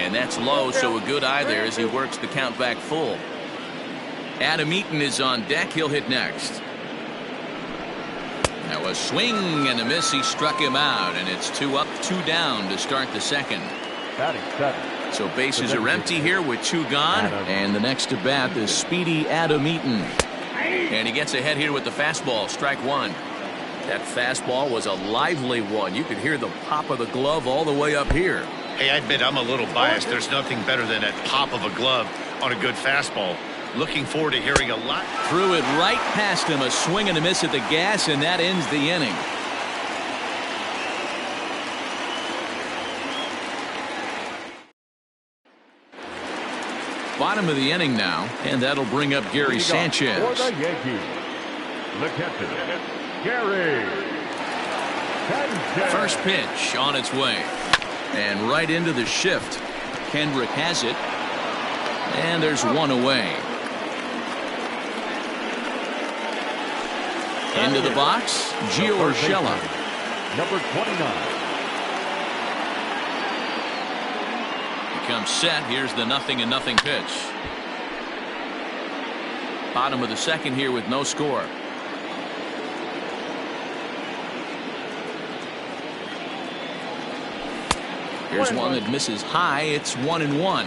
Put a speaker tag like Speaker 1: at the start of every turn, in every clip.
Speaker 1: And that's low, so a good eye there as he works the count back full. Adam Eaton is on deck. He'll hit next. Now a swing and a miss. He struck him out, and it's 2 up, 2 down to start the second. So bases are empty here with 2 gone, and the next to bat is speedy Adam Eaton. And he gets ahead here with the fastball, strike 1. That fastball was a lively one. You could hear the pop of the glove all the way up here.
Speaker 2: Hey, I admit I'm a little biased. There's nothing better than that pop of a glove on a good fastball. Looking forward to hearing a lot.
Speaker 1: Threw it right past him, a swing and a miss at the gas, and that ends the inning. Bottom of the inning now, and that'll bring up Gary Sanchez.
Speaker 3: For the Yankees, the captain, Gary Sanchez.
Speaker 1: First pitch on its way, and right into the shift. Kendrick has it, and there's 1 away. Into the box, Gio Urshela.
Speaker 3: Number 29.
Speaker 1: Comes set. Here's the 0-0 pitch. Bottom of the second here with no score. Here's one that misses high. It's 1-1.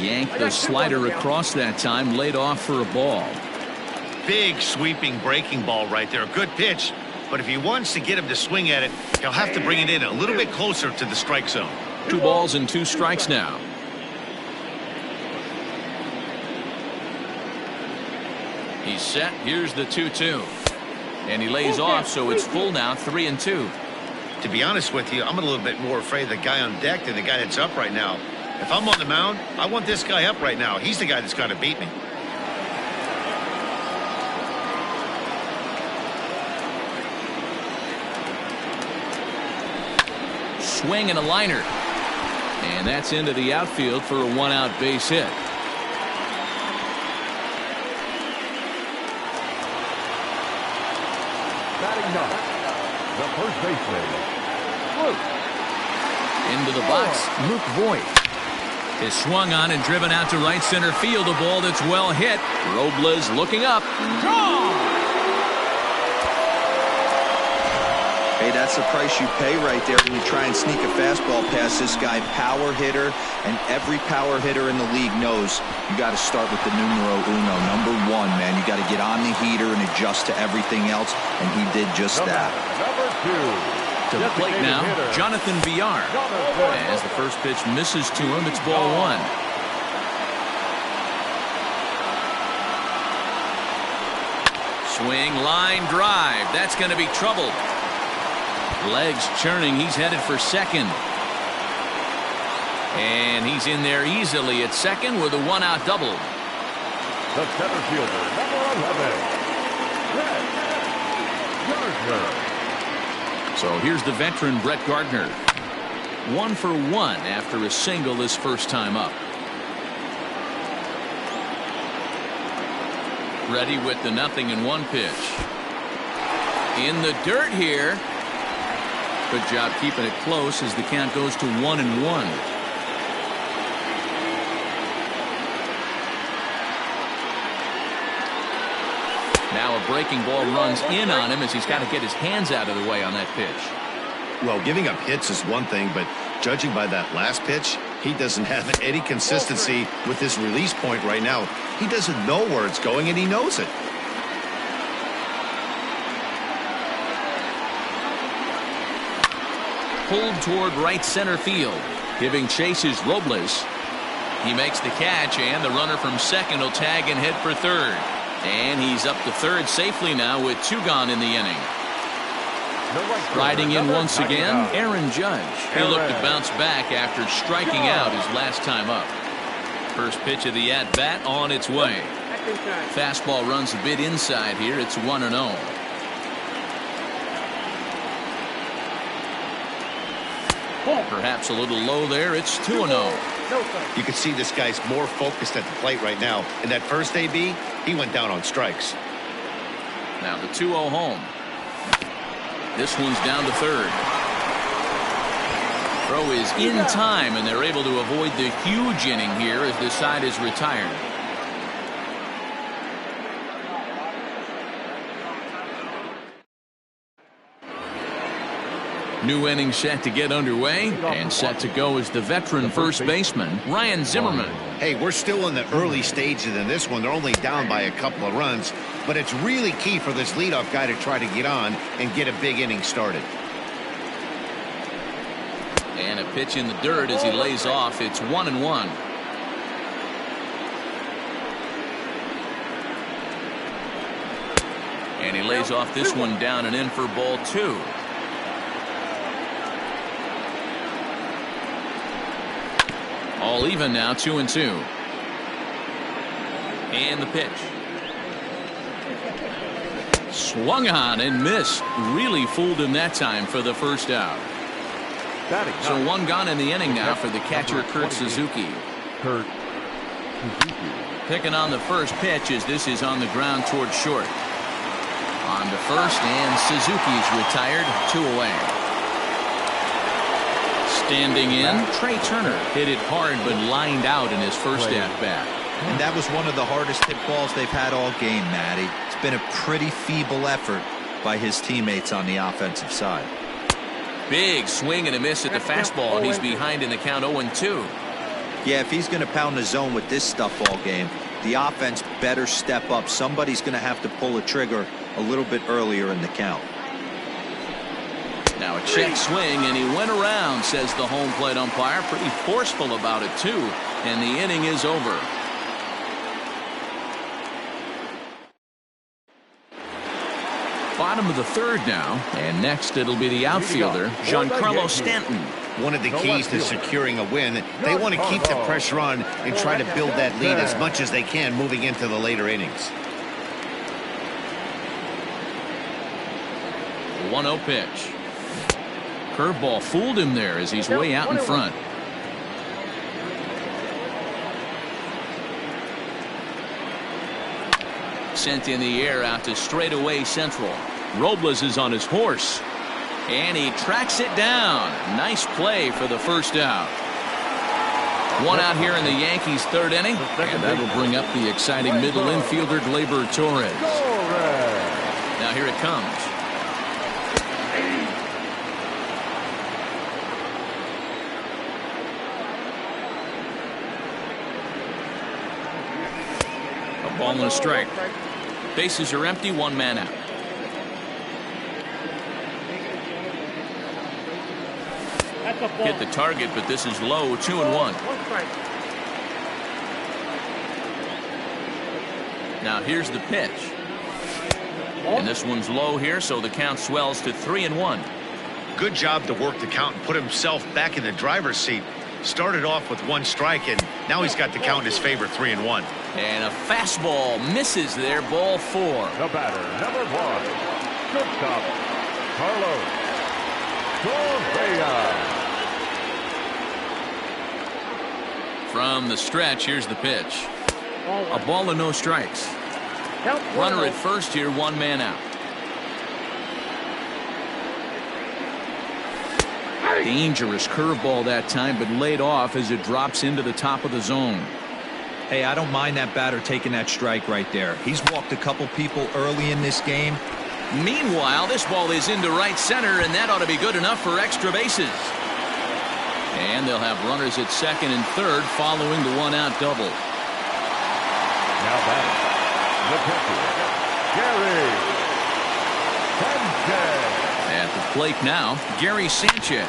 Speaker 1: Yanked the slider across that time, laid off for a ball.
Speaker 2: Big sweeping breaking ball right there. A good pitch, but if he wants to get him to swing at it, he'll have to bring it in a little bit closer to the strike zone.
Speaker 1: 2 balls and 2 strikes now. He's set. Here's the 2-2. And he lays off, so it's full now, 3-2.
Speaker 2: To be honest with you, I'm a little bit more afraid of the guy on deck than the guy that's up right now. If I'm on the mound, I want this guy up right now. He's the guy that's got to beat me.
Speaker 1: Swing and a liner. And that's into the outfield for a 1-out base hit.
Speaker 3: Batting ninth, the first baseman, Luke.
Speaker 1: Into the box, Luke Voigt is swung on and driven out to right center field. A ball that's well hit. Robles looking up. Gone!
Speaker 4: Hey, that's the price you pay right there when you try and sneak a fastball past this guy. Power hitter, and every power hitter in the league knows you got to start with the numero uno, number 1, man. You got to get on the heater and adjust to everything else, and he did just that.
Speaker 3: Number 2.
Speaker 1: To the plate now, Jonathan Villar. As the first pitch misses to him, it's ball 1. Swing, line, drive. That's going to be trouble. Legs churning. He's headed for second. And he's in there easily at second with a 1-out double.
Speaker 3: The center fielder, number 11, Brett Gardner.
Speaker 1: So here's the veteran Brett Gardner. 1 for 1 after a single his first time up. Ready with the 0-1 pitch. In the dirt here. Good job keeping it close as the count goes to 1-1. Now a breaking ball runs in on him as he's got to get his hands out of the way on that pitch.
Speaker 2: Well, giving up hits is one thing, but judging by that last pitch, he doesn't have any consistency with this release point right now. He doesn't know where it's going, and he knows it.
Speaker 1: Pulled toward right center field. Giving chase is Robles. He makes the catch, and the runner from second will tag and head for third. And he's up to third safely now with 2 gone in the inning. Riding in once again, Aaron Judge. He'll look to bounce back after striking out his last time up. First pitch of the at-bat on its way. Fastball runs a bit inside here. It's 1-0. Perhaps a little low there. It's 2-0.
Speaker 2: You can see this guy's more focused at the plate right now. In that first AB, he went down on strikes.
Speaker 1: Now the 2-0 home. This one's down to third. Throw is in time, and they're able to avoid the huge inning here as the side is retired. New inning set to get underway, and set to go is the veteran first baseman, Ryan Zimmerman.
Speaker 2: Hey, we're still in the early stages in this one. They're only down by a couple of runs, but it's really key for this leadoff guy to try to get on and get a big inning started.
Speaker 1: And a pitch in the dirt as he lays off. It's 1-1. And he lays off this one down and in for ball 2. All even now, 2-2. And the pitch. Swung on and missed. Really fooled him that time for the first out. So one gone in the inning now for the catcher, Kurt Suzuki. Picking on the first pitch as this is on the ground towards short. On to first, and Suzuki's retired. 2 away. Standing in, Trey Turner hit it hard but lined out in his first at-bat.
Speaker 4: And that was one of the hardest hit balls they've had all game, Matty. It's been a pretty feeble effort by his teammates on the offensive side.
Speaker 1: Big swing and a miss at the fastball, and he's behind in the count 0-2.
Speaker 4: Yeah, if he's going to pound the zone with this stuff all game, the offense better step up. Somebody's going to have to pull a trigger a little bit earlier in the count.
Speaker 1: Now a check swing, and he went around, says the home plate umpire. Pretty forceful about it, too. And the inning is over. Bottom of the third now, and next it'll be the outfielder, Giancarlo Stanton.
Speaker 2: One of the keys to securing a win, they want to keep the pressure on and try to build that lead as much as they can moving into the later innings.
Speaker 1: 1-0 pitch. Curveball fooled him there as he's way out in front. Sent in the air out to straightaway central. Robles is on his horse, and he tracks it down. Nice play for the first out. One out here in the Yankees' third inning, and that'll bring up the exciting middle infielder, Gleyber Torres. Now here it comes. A ball and a strike. Bases are empty, one man out. Hit the target, but this is low, 2-1. Now here's the pitch. And this one's low here, so the count swells to 3-1.
Speaker 2: Good job to work the count and put himself back in the driver's seat. Started off with 1 strike, and now he's got the count in his favor, 3-1.
Speaker 1: And a fastball misses there, ball 4.
Speaker 3: The batter, number 1, shortstop, Carlos Correa.
Speaker 1: From the stretch, here's the pitch. A ball and no strikes. Runner at first here, one man out. Dangerous curveball that time, but laid off as it drops into the top of the zone.
Speaker 4: Hey, I don't mind that batter taking that strike right there. He's walked a couple people early in this game.
Speaker 1: Meanwhile, this ball is into right center, and that ought to be good enough for extra bases. And they'll have runners at second and third following the one-out double.
Speaker 3: Now batting, the pitcher, Gary Sanchez.
Speaker 1: At the plate now, Gary Sanchez,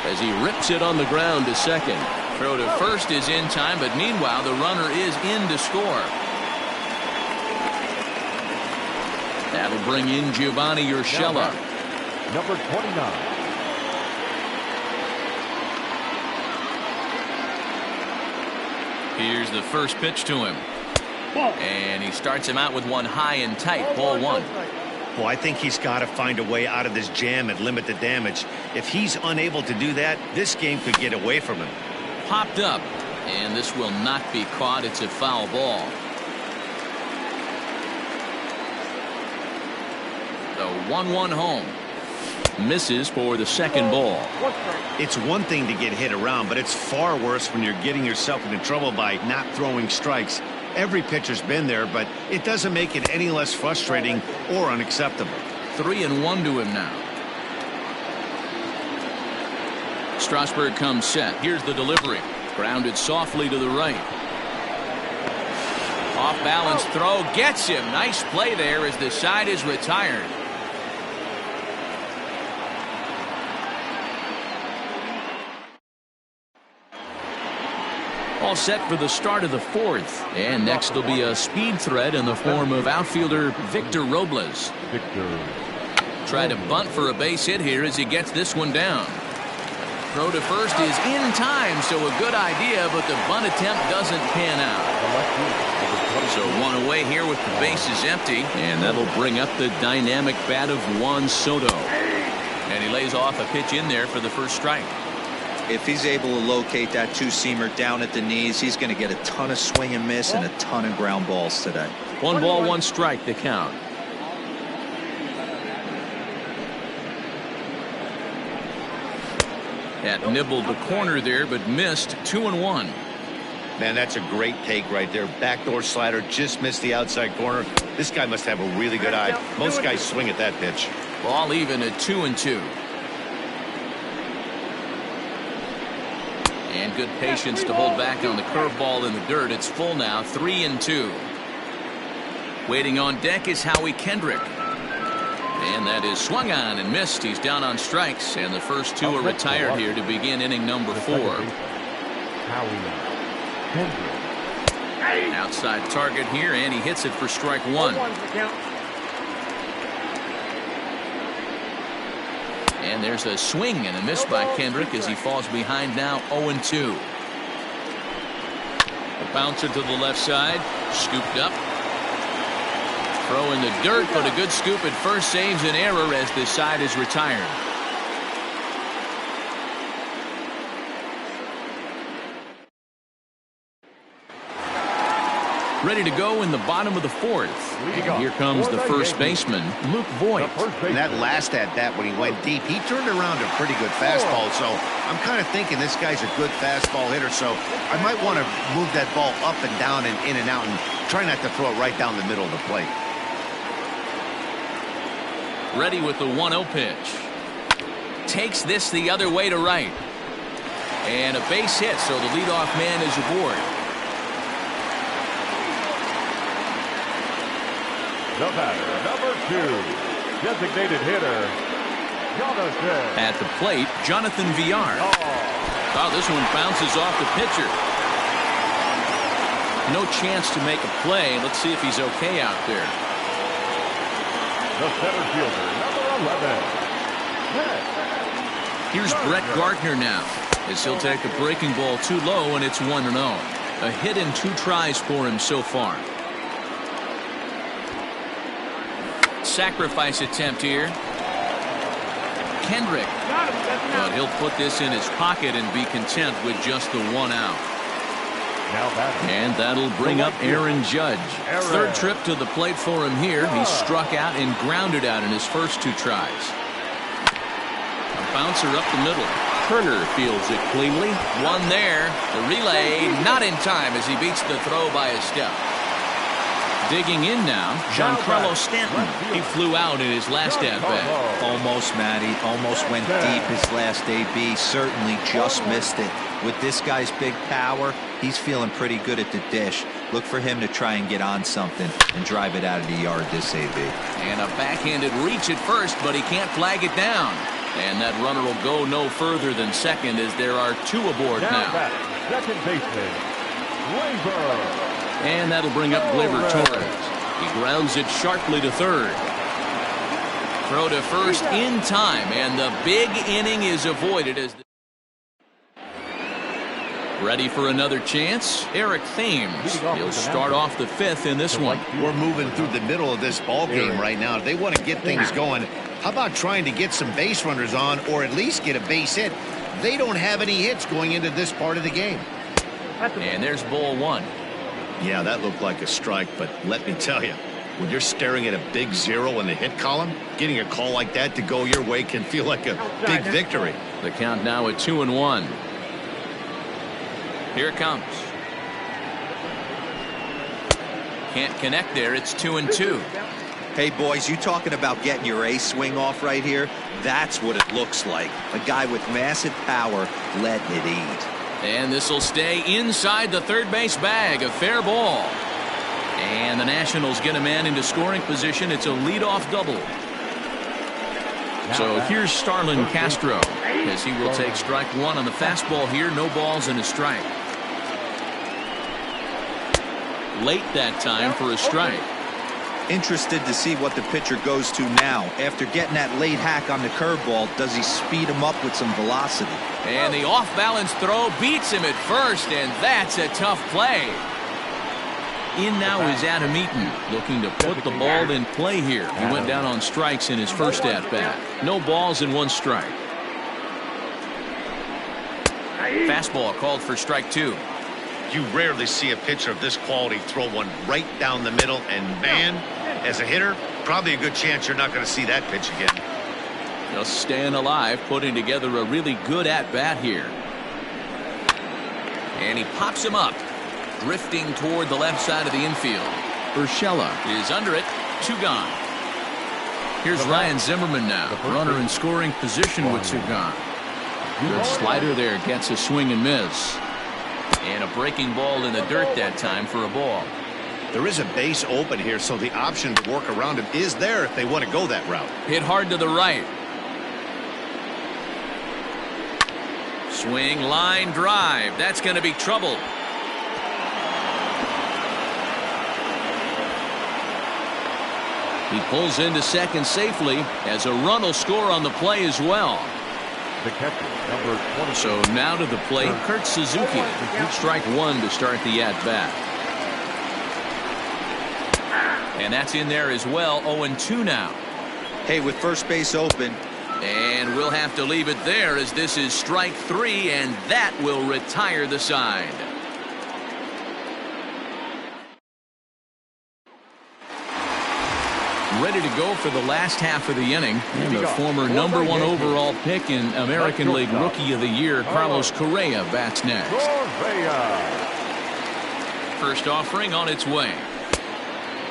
Speaker 1: as he rips it on the ground to second. Throw to first is in time, but meanwhile, the runner is in to score. That'll bring in Giovanni Urshela.
Speaker 3: Number 29.
Speaker 1: Here's the first pitch to him. And he starts him out with one high and tight, ball 1.
Speaker 2: Well, I think he's got to find a way out of this jam and limit the damage. If he's unable to do that, this game could get away from him.
Speaker 1: Popped up, and this will not be caught. It's a foul ball. The 1-1 home. Misses for the second ball.
Speaker 2: It's one thing to get hit around, but it's far worse when you're getting yourself into trouble by not throwing strikes. Every pitcher's been there, but it doesn't make it any less frustrating or unacceptable.
Speaker 1: 3-1 to him now. Strasburg comes set. Here's the delivery. Grounded softly to the right. Off balance throw gets him. Nice play there as the side is retired. All set for the start of the fourth. And next will be a speed threat in the form of outfielder Victor Robles. Try to bunt for a base hit here as he gets this one down. Throw to first is in time, so a good idea, but the bunt attempt doesn't pan out. So one away here with the bases empty, and that'll bring up the dynamic bat of Juan Soto. And he lays off a pitch in there for the first strike.
Speaker 4: If he's able to locate that two-seamer down at the knees, he's going to get a ton of swing and miss and a ton of ground balls today.
Speaker 1: 1 ball, 1 strike, the count. That nibbled the corner there, but missed. 2-1.
Speaker 2: Man, that's a great take right there. Backdoor slider just missed the outside corner. This guy must have a really good eye. Most guys swing at that pitch.
Speaker 1: Ball even at 2-2. And good patience to hold back on the curveball in the dirt. It's full now, 3-2. Waiting on deck is Howie Kendrick. And that is swung on and missed. He's down on strikes, and the first two are retired here to begin inning number 4. Outside target here, and he hits it for strike 1. And there's a swing and a miss by Kendrick as he falls behind now 0-2. A bouncer to the left side, scooped up. Throw in the dirt, but a good scoop at first saves an error as this side is retired. Ready to go in the bottom of the 4th. And here comes the first baseman, Luke Voigt.
Speaker 2: And that last at-bat when he went deep, he turned around a pretty good fastball. So I'm kind of thinking this guy's a good fastball hitter. So I might want to move that ball up and down and in and out and try not to throw it right down the middle of the plate.
Speaker 1: Ready with the 1-0 pitch. Takes this the other way to right. And a base hit, so the leadoff man is aboard.
Speaker 3: The batter, number 2, designated hitter, Jonathan.
Speaker 1: At the plate, Jonathan Villar. Oh, this one bounces off the pitcher. No chance to make a play. Let's see if he's okay out there.
Speaker 3: The center fielder, number 11.
Speaker 1: Here's Brett Gardner now, as he'll take a breaking ball too low, and it's 1-0. A hit in 2 tries for him so far. Sacrifice attempt here. Kendrick. But he'll put this in his pocket and be content with just the 1 out. And that'll bring up Aaron Judge. Third trip to the plate for him here. He struck out and grounded out in his first 2 tries. A bouncer up the middle. Turner fields it cleanly. 1 there. The relay not in time as he beats the throw by a step. Digging in now, Giancarlo Stanton. He flew out in his last at-bat.
Speaker 4: Almost, Matty. Almost went deep his last AB. Certainly just missed it. With this guy's big power, he's feeling pretty good at the dish. Look for him to try and get on something and drive it out of the yard this AB.
Speaker 1: And a backhanded reach at first, but he can't flag it down. And that runner will go no further than second as there are 2 aboard now.
Speaker 3: Second baseman, Gleyber.
Speaker 1: And that'll bring up Gleyber Torres. He grounds it sharply to third. Throw to first in time, and the big inning is avoided as ready for another chance. Eric Thames. He'll start off the 5th in this one.
Speaker 2: We're moving through the middle of this ball game right now. They want to get things going. How about trying to get some base runners on, or at least get a base hit? They don't have any hits going into this part of the game.
Speaker 1: And there's ball 1.
Speaker 2: Yeah, that looked like a strike, but let me tell you, When you're staring at a big 0 in the hit column, getting a call like that to go your way can feel like a big victory.
Speaker 1: The count now at 2-1. Here it comes. Can't connect there. It's 2-2.
Speaker 4: Hey, boys, you talking about getting your ace swing off right here? That's what it looks like. A guy with massive power letting it eat.
Speaker 1: And this will stay inside the third base bag. A fair ball. And the Nationals get a man into scoring position. It's a leadoff double. So here's Starlin Castro as he will take strike one on the fastball here. No balls and a strike. Late that time for a strike.
Speaker 4: Interested to see what the pitcher goes to now. After getting that late hack on the curveball, does he speed him up with some velocity?
Speaker 1: And the off-balance throw beats him at first, and that's a tough play. In now is Adam Eaton, looking to put the ball in play here. He went down on strikes in his first at-bat. No balls and one strike. Fastball called for strike two.
Speaker 2: You rarely see a pitcher of this quality throw one right down the middle, and man, as a hitter, probably a good chance you're not going to see that pitch again.
Speaker 1: Just staying alive, putting together a really good at-bat here. And he pops him up, drifting toward the left side of the infield. Urshela is under it. 2 gone. Here's Ryan Zimmerman now, runner in scoring position with 2 gone. Good slider there, gets a swing and miss. And a breaking ball in the dirt that time for a ball.
Speaker 2: There is a base open here, so the option to work around him is there if they want to go that route.
Speaker 1: Hit hard to the right. Swing, line drive. That's going to be trouble. He pulls into second safely as a run will score on the play as well.
Speaker 3: The catcher, number 20.
Speaker 1: So now to the plate, Kurt Suzuki. Strike one to start the at-bat. And that's in there as well. 0-2 now.
Speaker 4: Hey, with first base open.
Speaker 1: And we'll have to leave it there as this is strike 3, and that will retire the side. Ready to go for the last half of the inning. And the former number 1 overall pick in American League Rookie of the Year, Carlos Correa, bats next. First offering on its way.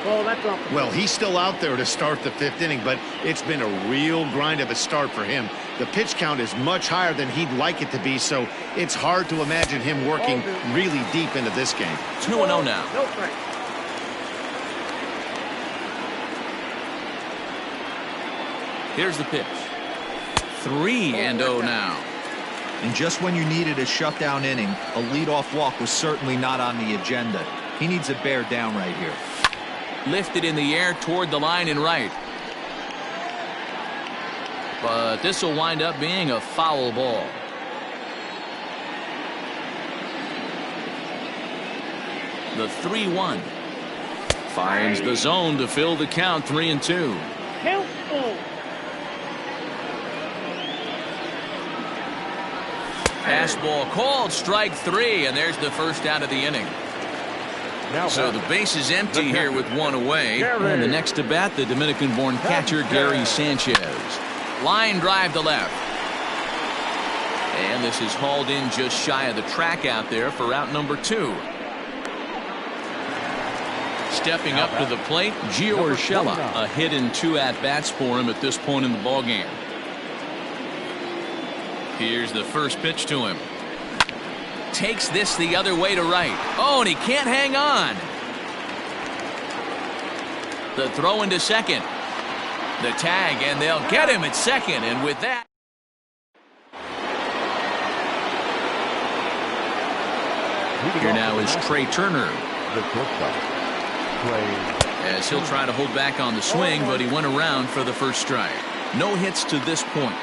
Speaker 2: Well, he's still out there to start the 5th inning, but it's been a real grind of a start for him. The pitch count is much higher than he'd like it to be, so it's hard to imagine him working really deep into this game.
Speaker 1: 2-0 now. Here's the pitch. 3-0 now.
Speaker 4: And just when you needed a shutdown inning, a leadoff walk was certainly not on the agenda. He needs a bear down right here.
Speaker 1: Lifted in the air toward the line and right. But this will wind up being a foul ball. The 3-1. Finds the zone to fill the count. 3-2. Fastball called, strike 3, and there's the first out of the inning. So the base is empty here with 1 away. And the next to bat, the Dominican-born catcher Gary Sanchez. Line drive to left. And this is hauled in just shy of the track out there for out number 2. Stepping up to the plate, Gio Urshela. A hit in 2 at-bats for him at this point in the ballgame. Here's the first pitch to him. Takes this the other way to right. Oh, and he can't hang on. The throw into second. The tag, and they'll get him at second. And with that, here now is Trey Turner. As he'll try to hold back on the swing, but he went around for the first strike. No hits to this point.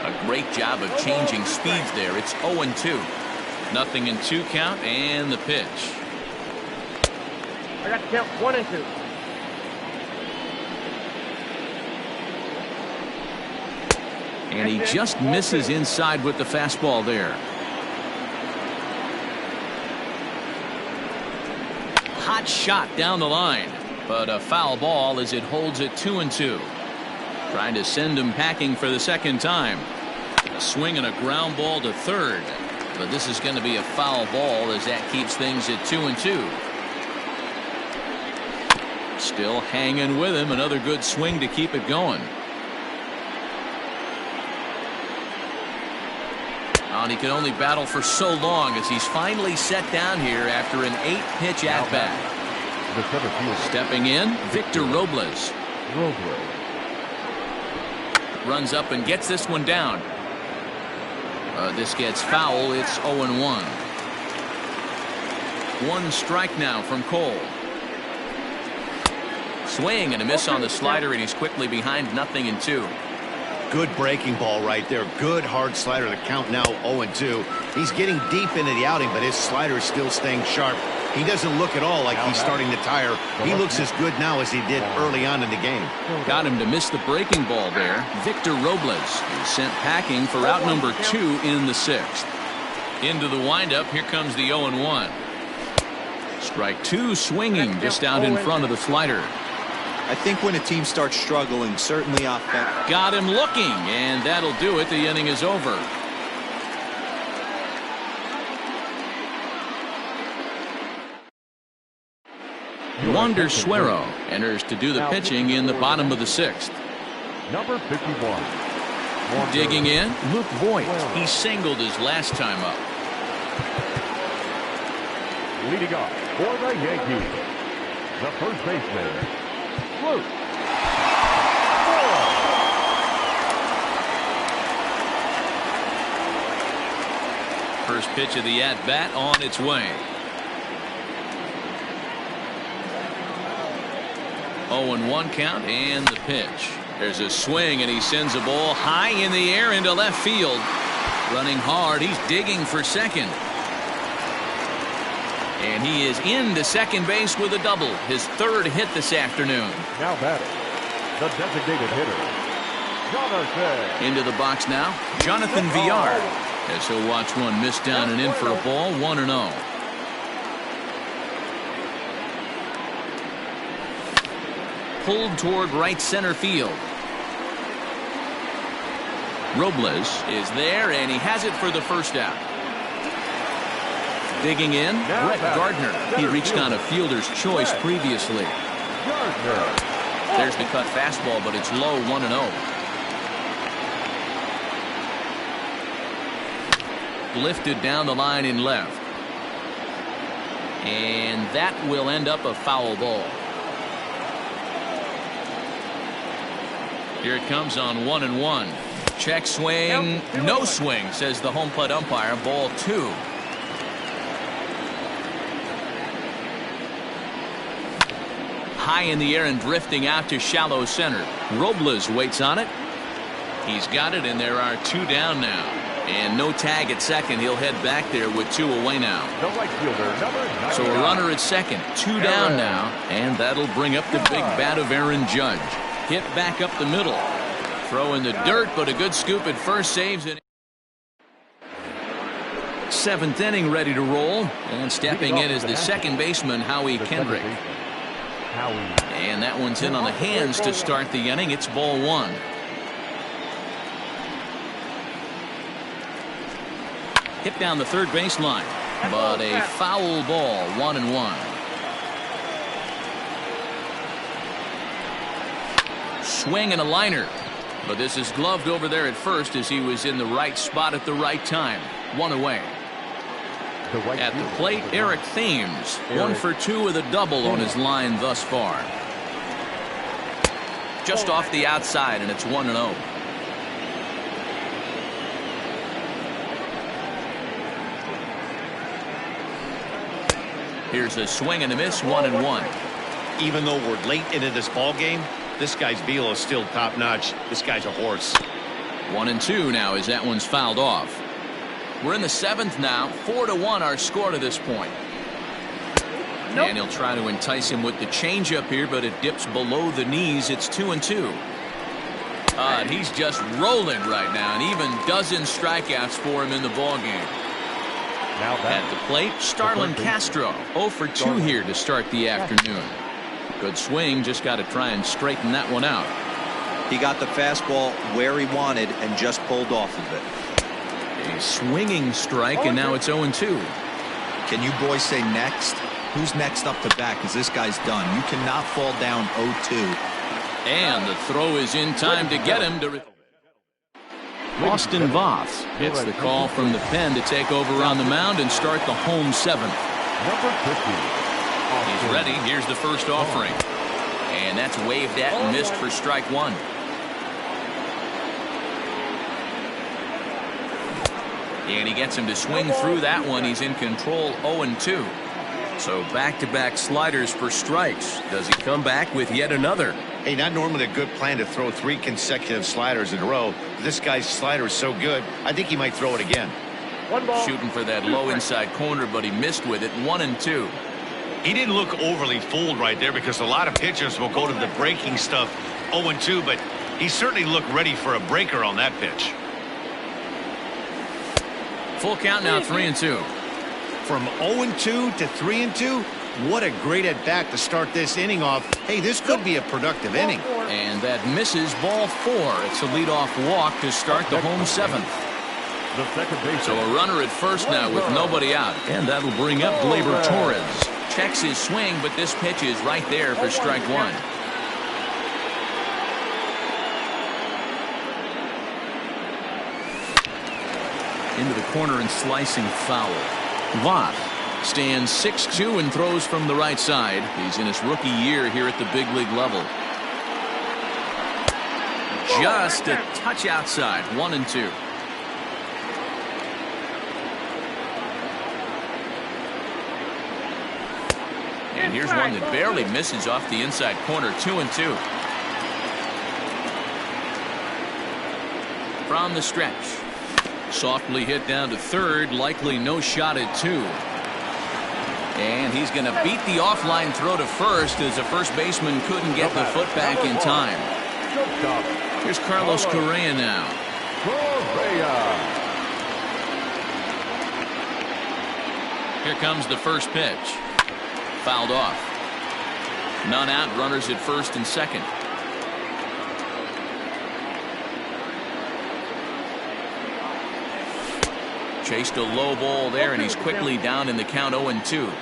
Speaker 1: A great job of changing speeds there. It's 0-2. Nothing in 2 count, and the pitch.
Speaker 5: I got to count 1 and 2.
Speaker 1: And he just misses inside with the fastball there. hot shot down the line, but a foul ball as it holds it 2-2. Trying to send him packing for the second time. A swing and a ground ball to third, but this is going to be a foul ball as that keeps things at 2-2. Still hanging with him. Another good swing to keep it going. And he can only battle for so long as he's finally set down here after an 8-pitch at-bat. Stepping in, Victor Robles. Runs up and gets this one down. This gets foul. It's 0-1. One strike now from Cole. Swing and a miss on the slider, and he's quickly behind 0-2.
Speaker 2: Good breaking ball right there. Good hard slider. The count now 0-2. He's getting deep into the outing, but his slider is still staying sharp. He doesn't look at all like he's starting to tire. He looks as good now as he did early on in the game.
Speaker 1: Got him to miss the breaking ball there. Victor Robles is sent packing for out number 2 in the 6th. Into the windup. Here comes the 0-1. Strike 2 swinging just out in front of the slider.
Speaker 4: I think when a team starts struggling, certainly offense.
Speaker 1: Got him looking, and that'll do it. The inning is over. Wander Suero enters to do the pitching in the bottom of the 6th.
Speaker 3: Number 51.
Speaker 1: Digging in, Luke Voigt. He singled his last time up.
Speaker 3: Leading off for the Yankees, the first baseman, Luke.
Speaker 1: First pitch of the at-bat on its way. 0-1 count and the pitch. There's a swing and he sends a ball high in the air into left field. Running hard. He's digging for second. And he is into second base with a double. His 3rd hit this afternoon.
Speaker 3: Now batting, the designated hitter, Jonathan.
Speaker 1: Into the box now, Jonathan Villar. As he'll watch one miss down and in for a ball. 1-0. Pulled toward right center field. Robles is there, and he has it for the first out. Digging in, Brett Gardner. He reached on a fielder's choice previously. There's the cut fastball, but it's low. 1-0. Lifted down the line in left. And that will end up a foul ball. Here it comes on 1-1. Check swing, no swing, says the home plate umpire. Ball 2. High in the air and drifting out to shallow center. Robles waits on it. He's got it, and there are 2 down now. And no tag at second. He'll head back there with 2 away now.
Speaker 3: The right fielder, number 99.
Speaker 1: So a runner at second. 2 down now. And that'll bring up the big bat of Aaron Judge. Hit back up the middle. Throw in the dirt, but a good scoop at first saves it. 7th inning ready to roll. And stepping in is the second baseman, Howie Kendrick. And that one's in on the hands to start the inning. It's ball 1. Hit down the third baseline, but a foul ball. 1-1. Swing and a liner, but this is gloved over there at first as he was in the right spot at the right time. 1 away. At the plate, Eric Thames, 1 for 2 with a double on his line thus far. Just off the outside, and it's 1-0. Here's a swing and a miss. 1-1.
Speaker 2: Even though we're late into this ball game, this guy's velo is still top notch. This guy's a horse.
Speaker 1: 1-2 now as that one's fouled off. We're in the 7th now. 4-1 our score to this point. Nope. And he'll try to entice him with the changeup here, but it dips below the knees. It's 2-2. And he's just rolling right now, and even dozen strikeouts for him in the ball game. At the plate, Starlin Castro. 0 for 2 here to start the afternoon. Good swing, just got to try and straighten that one out.
Speaker 4: He got the fastball where he wanted and just pulled off of it.
Speaker 1: A swinging strike, and now it's 0-2.
Speaker 4: Can you boys say next? Who's next up to bat? Because this guy's done. You cannot fall down 0-2.
Speaker 1: And the throw is in time to get him to... Austin Voth gets the call from the pen to take over on the mound and start the home 7th. He's ready. Here's the first offering. And that's waved at and missed for strike 1. And he gets him to swing through that one. He's in control, 0-2. So back-to-back sliders for strikes. Does he come back with yet another?
Speaker 2: Hey, not normally a good plan to throw 3 consecutive sliders in a row. But this guy's slider is so good, I think he might throw it again.
Speaker 1: Shooting for that low inside corner, but he missed with it, 1-2.
Speaker 5: He didn't look overly fooled right there because a lot of pitchers will go to the breaking stuff 0-2, but he certainly looked ready for a breaker on that pitch.
Speaker 1: Full count now, 3-2.
Speaker 2: From 0-2 to 3-2, what a great at-bat to start this inning off. Hey, this could be a productive inning.
Speaker 1: And that misses, ball 4. It's a leadoff walk to start the home 7th. So a runner at first now with nobody out. And that'll bring up Gleyber Torres. Checks his swing, but this pitch is right there for strike 1. Into the corner and slicing foul. Voth stands 6'2" and throws from the right side. He's in his rookie year here at the big league level. Just a touch outside, 1-2. And here's one that barely misses off the inside corner, 2-2. From the stretch. Softly hit down to third, likely no shot at 2. And he's going to beat the offline throw to first as the first baseman couldn't get the foot back in time. Here's Carlos Correa now. Here comes the first pitch. Fouled off. None out, runners at first and second. Chased a low ball there, and he's quickly down in the count, 0-2.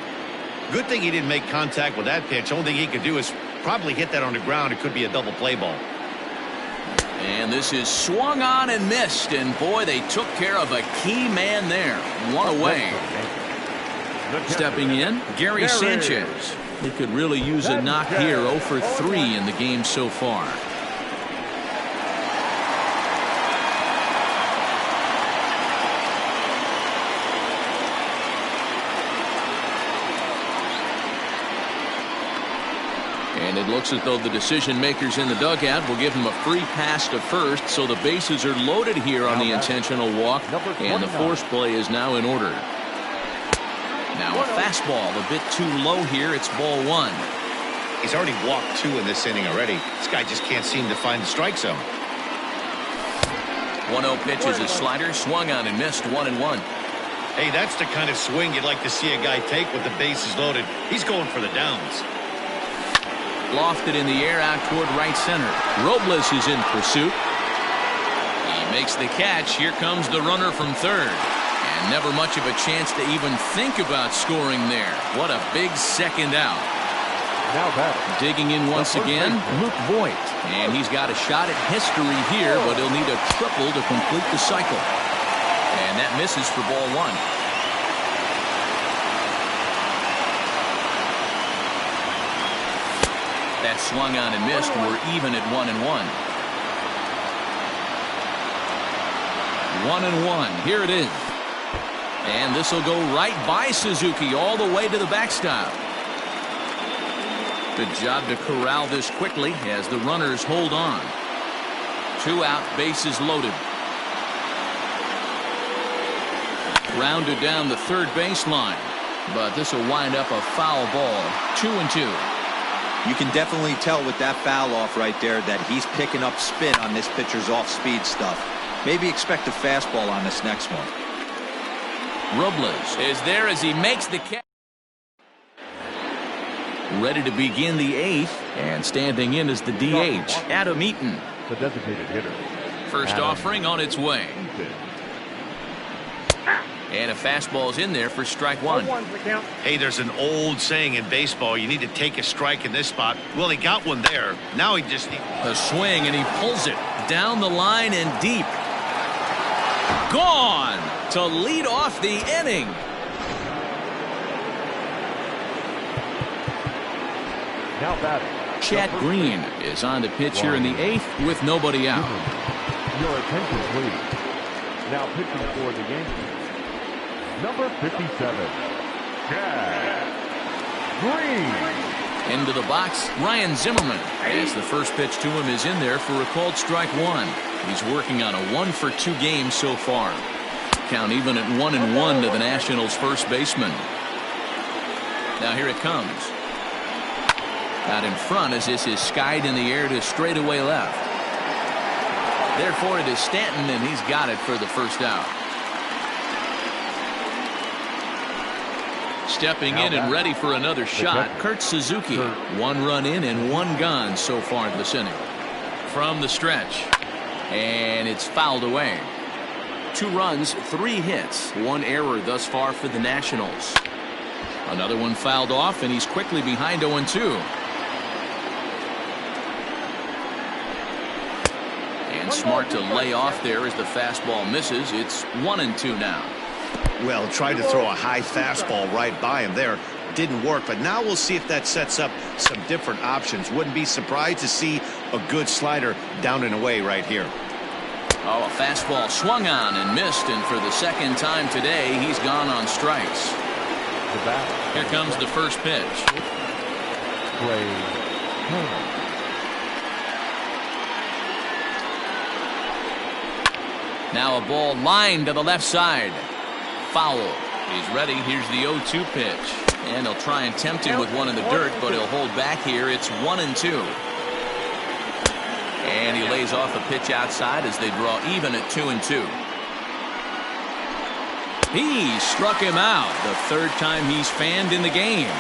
Speaker 2: Good thing he didn't make contact with that pitch. Only thing he could do is probably hit that on the ground. It could be a double play ball.
Speaker 1: And this is swung on and missed, and boy, they took care of a key man there. One away. Stepping in, Gary Sanchez. He could really use a knock here, 0 for 3 in the game so far. And it looks as though the decision makers in the dugout will give him a free pass to first, so the bases are loaded here on the intentional walk, and the force play is now in order. Now a fastball a bit too low here. It's ball 1.
Speaker 2: He's already walked 2 in this inning already. This guy just can't seem to find the strike zone.
Speaker 1: 1-0 pitch is a slider, swung on and missed, 1-1.
Speaker 2: Hey, that's the kind of swing you'd like to see a guy take with the bases loaded. He's going for the downs.
Speaker 1: Lofted in the air out toward right center. Robles is in pursuit. He makes the catch. Here comes the runner from third. And never much of a chance to even think about scoring there. What a big second out. Digging in once again, Luke Voigt. And he's got a shot at history here, but he'll need a triple to complete the cycle. And that misses for ball 1. That swung on and missed. We're even at 1-1. 1-1. Here it is. And this will go right by Suzuki all the way to the backstop. Good job to corral this quickly as the runners hold on. 2 out, bases loaded. Rounded down the third baseline, but this will wind up a foul ball. 2-2.
Speaker 4: You can definitely tell with that foul off right there that he's picking up spin on this pitcher's off-speed stuff. Maybe expect a fastball on this next one.
Speaker 1: Robles is there as he makes the catch. Ready to begin the 8th, and standing in as the DH, Adam Eaton.
Speaker 3: The designated hitter.
Speaker 1: First offering on its way. And a fastball's in there for strike one.
Speaker 5: Hey, there's an old saying in baseball, you need to take a strike in this spot. Well, he got one there. Now he just needs
Speaker 1: a swing, and he pulls it down the line and deep. Gone to lead off the inning.
Speaker 3: Now batting.
Speaker 1: Chad Green is on to pitch here in the 8th with nobody out.
Speaker 3: Your attention, please. Now pitching for the Yankees, number 57, Chad Green.
Speaker 1: Into the box, Ryan Zimmerman, as the first pitch to him is in there for a called strike one. He's working on a 1-for-2 game so far. Count even at 1-1 to the Nationals' first baseman. Now here it comes. Out in front as this is skied in the air to straightaway left. Therefore it is Stanton, and he's got it for the first out. Stepping in and ready for another shot, Kurt Suzuki. 1 run in and 1 gone so far this inning. From the stretch, and it's fouled away. 2 runs, 3 hits, 1 error thus far for the Nationals. Another one fouled off, and he's quickly behind 0-2. And smart to lay off there as the fastball misses. It's 1-2 now.
Speaker 2: Well, tried to throw a high fastball right by him there. Didn't work, but now we'll see if that sets up some different options. Wouldn't be surprised to see a good slider down and away right here.
Speaker 1: Oh, a fastball swung on and missed, and for the second time today, he's gone on strikes. Here comes the first pitch. Now a ball lined to the left side. Foul. He's ready. Here's the 0-2 pitch. And he'll try and tempt him with one in the dirt, but he'll hold back here. It's 1-2. And he lays off a pitch outside as they draw even at 2-2. He struck him out. The third time he's fanned in the game.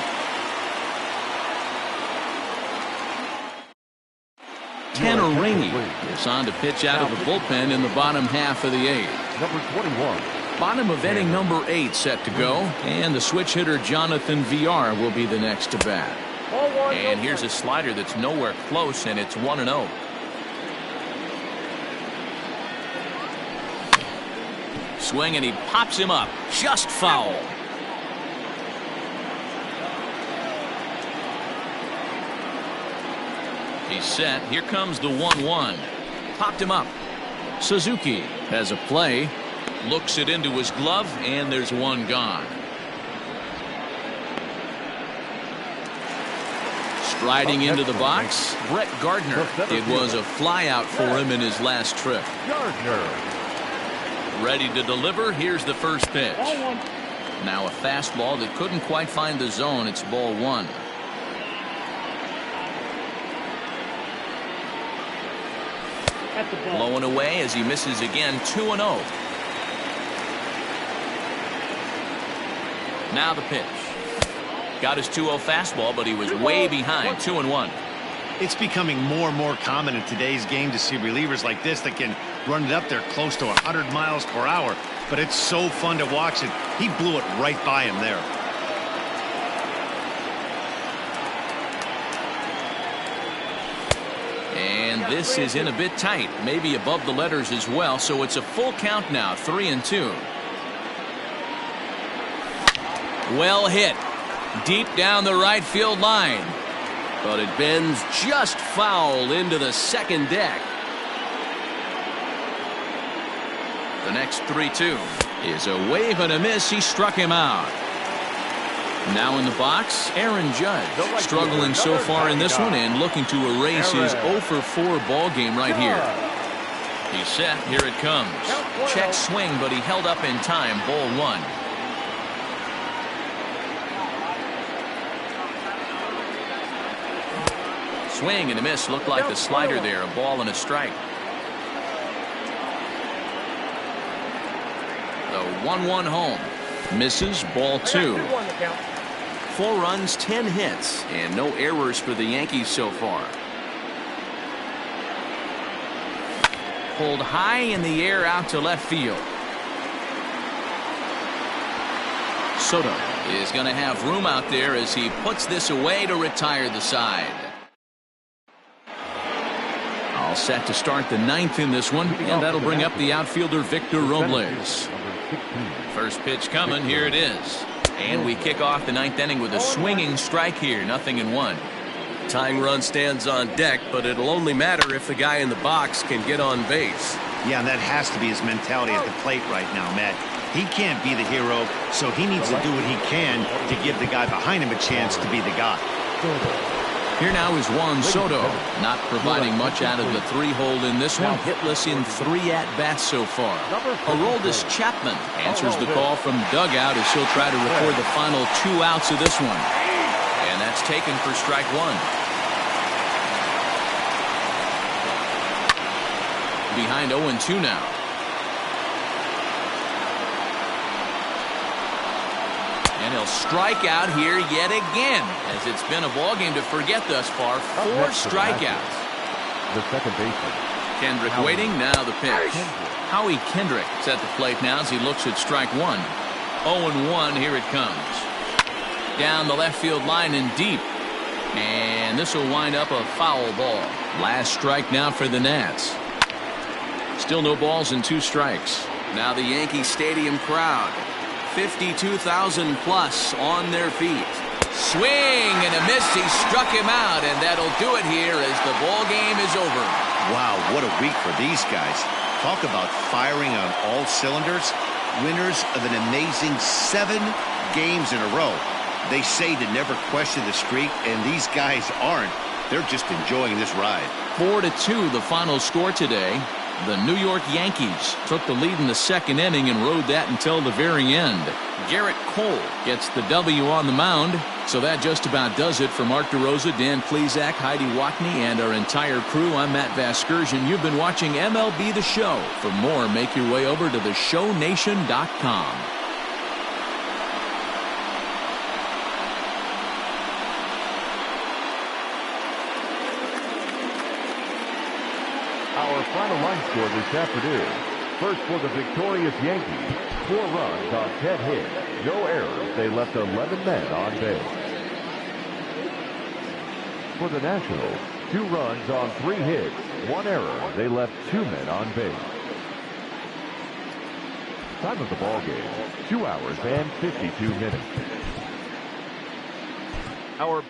Speaker 1: Tanner Rainey is on to pitch out of the bullpen in the bottom half of the 8th.
Speaker 3: Number 21.
Speaker 1: Bottom of inning number 8 set to go, and the switch hitter Jonathan VR will be the next to bat. And here's a slider that's nowhere close, and it's 1-0. Swing, and he pops him up. Just foul. He's set. Here comes the 1-1. Popped him up. Suzuki has a play. Looks it into his glove, and there's 1 gone. Striding into the box, Brett Gardner. It was a flyout for him in his last trip. Ready to deliver. Here's the first pitch. Now a fastball that couldn't quite find the zone. It's ball 1. Blowing away as he misses again. 2-0. Now the pitch. Got his 2-0 fastball, but he was way behind. 2-1.
Speaker 2: It's becoming more and more common in today's game to see relievers like this that can run it up there close to 100 miles per hour. But it's so fun to watch it. He blew it right by him there.
Speaker 1: And this is in a bit tight, maybe above the letters as well, so it's a full count now, 3-2. Well hit, deep down the right field line, but it bends just foul into the second deck. The next 3-2 is a wave and a miss. He struck him out. Now in the box, Aaron Judge, struggling so far in this one and looking to erase his 0-for-4 ball game right here. He's set. Here it comes. Check swing, but he held up in time. Ball 1. Swing and a miss. Looked like the slider there. A ball and a strike. The 1-1 home. Misses, ball 2. 4 runs, 10 hits, and no errors for the Yankees so far. Pulled high in the air out to left field. Soto is going to have room out there as he puts this away to retire the side. All set to start the 9th in this one, and that'll bring up the outfielder Victor Robles. First pitch coming, here it is. And we kick off the 9th inning with a swinging strike here, 0-1.
Speaker 6: Tying run stands on deck, but it'll only matter if the guy in the box can get on base.
Speaker 2: Yeah, and that has to be his mentality at the plate right now, Matt. He can't be the hero, so he needs to do what he can to give the guy behind him a chance to be the guy.
Speaker 1: Here now is Juan Soto, not providing much out of the 3-hole in this one, hitless in 3 at-bats so far. Aroldis Chapman answers the call from dugout as he'll try to record the final 2 outs of this one. And that's taken for strike 1. Behind 0-2 now. And he'll strike out here yet again, as it's been a ball game to forget thus far. 4 strikeouts.
Speaker 3: The second baseman.
Speaker 1: Kendrick waiting, now the pitch. Howie Kendrick is at the plate now as he looks at strike 1. 0-1, here it comes. Down the left field line and deep. And this will wind up a foul ball. Last strike now for the Nats. Still no balls and 2 strikes. Now the Yankee Stadium crowd. 52,000 plus on their feet. Swing and a miss. He struck him out, and that'll do it here as the ball game is over.
Speaker 2: Wow, what a week for these guys. Talk about firing on all cylinders. Winners of an amazing 7 games in a row. They say to never question the streak, and these guys aren't. They're just enjoying this ride.
Speaker 1: 4-2 the final score today. The New York Yankees took the lead in the 2nd inning and rode that until the very end. Garrett Cole gets the W on the mound. So that just about does it for Mark DeRosa, Dan Plesac, Heidi Watney, and our entire crew. I'm Matt Vasgersian. You've been watching MLB The Show. For more, make your way over to theshownation.com.
Speaker 3: Our final line score this afternoon. First for the victorious Yankees, 4 runs on 10 hits, no errors. They left 11 men on base. For the Nationals, 2 runs on 3 hits, 1 error. They left 2 men on base. Time of the ball game, 2 hours and 52 minutes. Our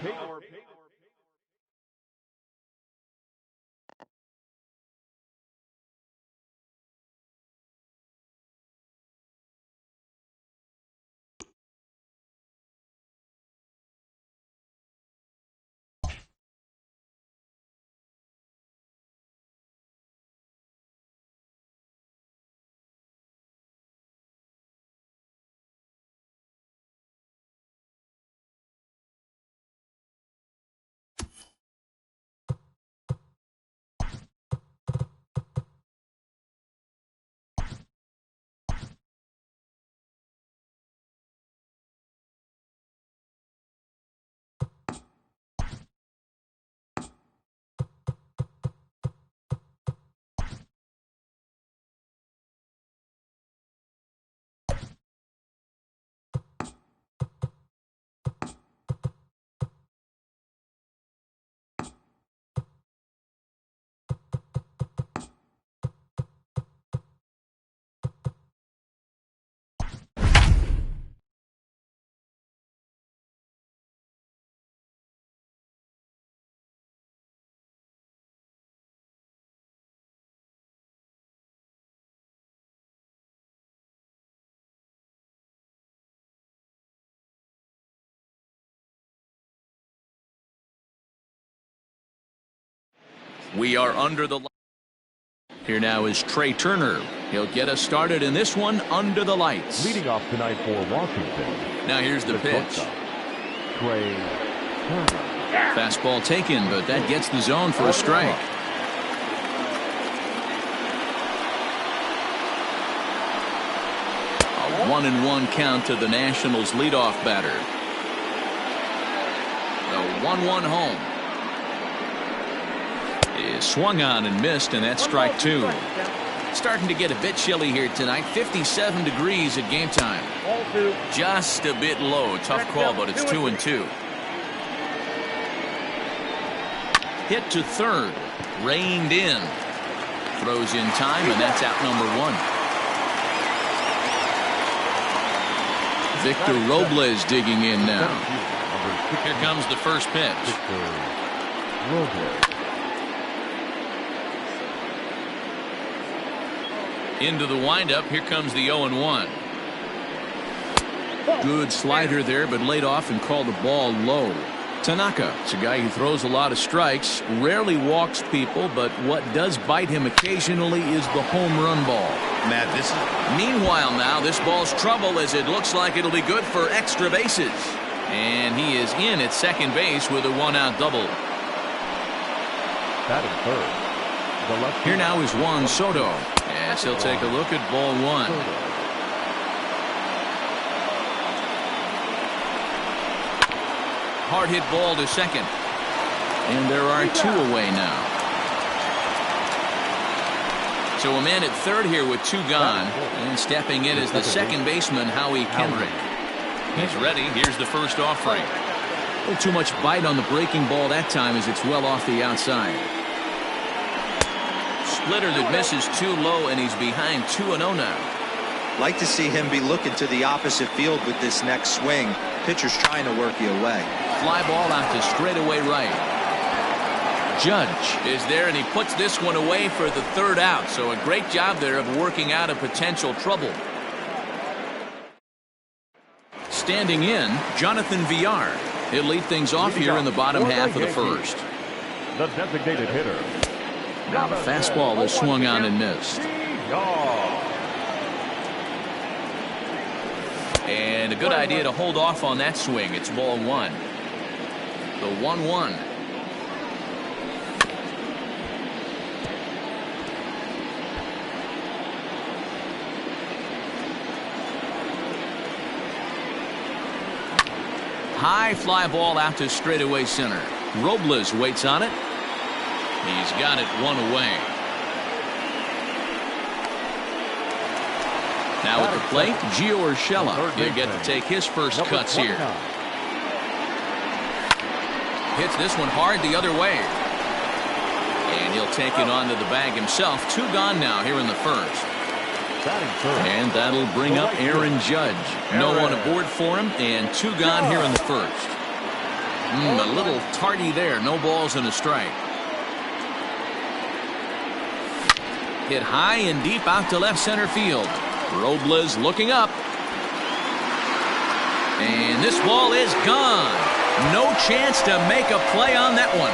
Speaker 1: We are under the light. Here now is Trey Turner. He'll get us started in this one under the lights.
Speaker 3: leading off tonight for Washington.
Speaker 1: Now here's the pitch.
Speaker 3: shortstop, Trey Turner.
Speaker 1: Fastball taken, but that gets the zone for a strike. A 1-1 count to the Nationals leadoff batter. The 1-1 home is swung on and missed, and that's strike two. Starting to get a bit chilly here tonight. 57 degrees at game time. Just a bit low. Tough call, but it's 2-2. Hit to third. Reined in. Throws in time, and that's out number one. Victor Robles digging in now. Here comes the first pitch. Into the windup. Here comes the 0-1. Good slider there, but laid off and called the ball low. Tanaka, it's a guy who throws a lot of strikes, rarely walks people, but what does bite him occasionally is the home run ball.
Speaker 2: Matt,
Speaker 1: Meanwhile now, this ball's trouble as it looks like it'll be good for extra bases. And he is in at second base with a one-out double.
Speaker 3: Batting third.
Speaker 1: Here now is Juan Soto, as he'll take a look at ball one. Hard hit ball to second. And there are two away now. So a man at third here with two gone. And stepping in is the second baseman, Howie Kendrick. He's ready. Here's the first offering. A little too much bite on the breaking ball that time as it's well off the outside. Splitter that misses too low, and he's behind 2-0 now.
Speaker 4: Like to see him be looking to the opposite field with this next swing. Pitcher's trying to work you away.
Speaker 1: Fly ball out to straightaway right. Judge is there, and he puts this one away for the third out. So a great job there of working out a potential trouble. Standing in, Jonathan Villar. He'll lead things off here in the bottom half of the first.
Speaker 3: The designated hitter.
Speaker 1: Now the fastball is swung on and missed. And a good idea to hold off on that swing. It's ball one. The 1-1. High fly ball out to straightaway center. Robles waits on it. He's got it one away. Now at the plate, Gio Urshela. He'll get to take his first cuts here. Hits this one hard the other way. And he'll take it onto the bag himself. Two gone now here in the first. And that'll bring up Aaron Judge. No one aboard for him, and two gone here in the first. A little tardy there. No balls and a strike. Hit high and deep out to left center field. Robles looking up. And this ball is gone. No chance to make a play on that one.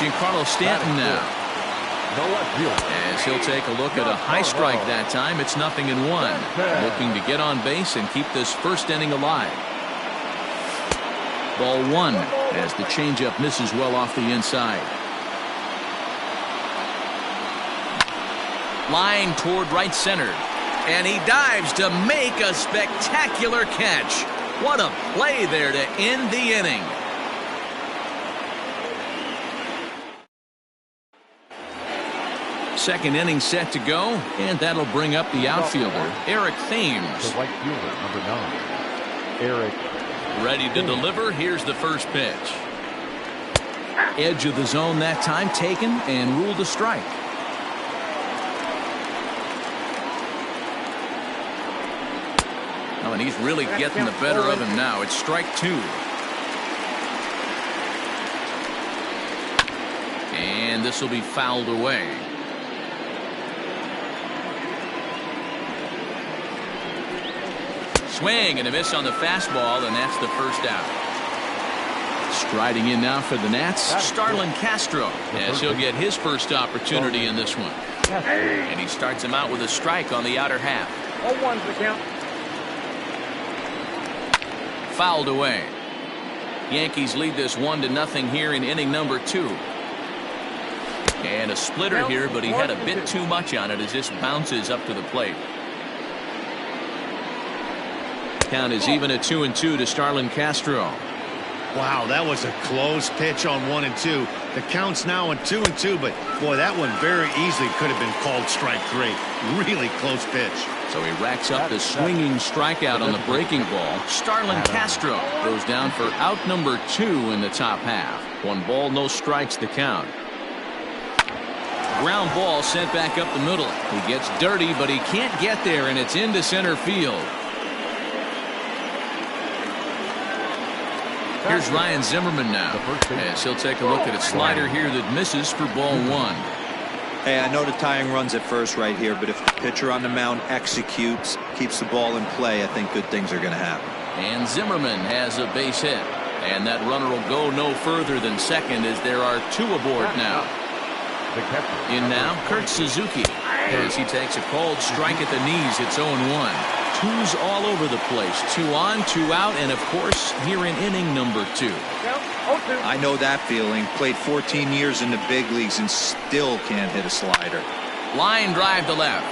Speaker 1: Giancarlo Stanton now. As he'll take a look at a high strike that time. It's 0-1. Looking to get on base and keep this first inning alive. Ball one as the changeup misses well off the inside. Line toward right center. And he dives to make a spectacular catch. What a play there to end the inning. Second inning set to go, and that'll bring up the outfielder, Eric Thames.
Speaker 3: The right fielder, number 9, Eric.
Speaker 1: Ready to deliver. Here's the first pitch. Edge of the zone that time taken and ruled a strike. Oh, and he's really getting the better of him now. It's strike two. And this will be fouled away. Swing and a miss on the fastball, and that's the first out. Striding in now for the Nats, Starlin Castro, as he'll get his first opportunity in this one. And he starts him out with a strike on the outer half.
Speaker 7: 0-1's the count.
Speaker 1: Fouled away. Yankees lead this 1-0 here in inning number 2. And a splitter here, but he had a bit too much on it as this bounces up to the plate. Count is even at 2-2 to Starlin Castro.
Speaker 2: Wow, that was a close pitch on 1-2. The count's now on 2-2, but boy, that one very easily could have been called strike 3. Really close pitch.
Speaker 1: So he racks up the swinging strikeout on the breaking ball. Starlin Castro goes down for out number 2 in the top half. 1 ball, no strikes the count. Ground ball sent back up the middle. He gets dirty, but he can't get there, and it's into center field. Here's Ryan Zimmerman now, as he'll take a look at a slider here that misses for ball 1.
Speaker 4: Hey, I know the tying runs at first right here, but if the pitcher on the mound executes, keeps the ball in play, I think good things are going to happen.
Speaker 1: And Zimmerman has a base hit. And that runner will go no further than second as there are 2 aboard now. In now, Kurt Suzuki. As he takes a cold strike at the knees, it's 0-1. 2s all over the place. 2 on, 2 out, and of course, here in inning number 2.
Speaker 4: I know that feeling. Played 14 years in the big leagues and still can't hit a slider.
Speaker 1: Line drive to left.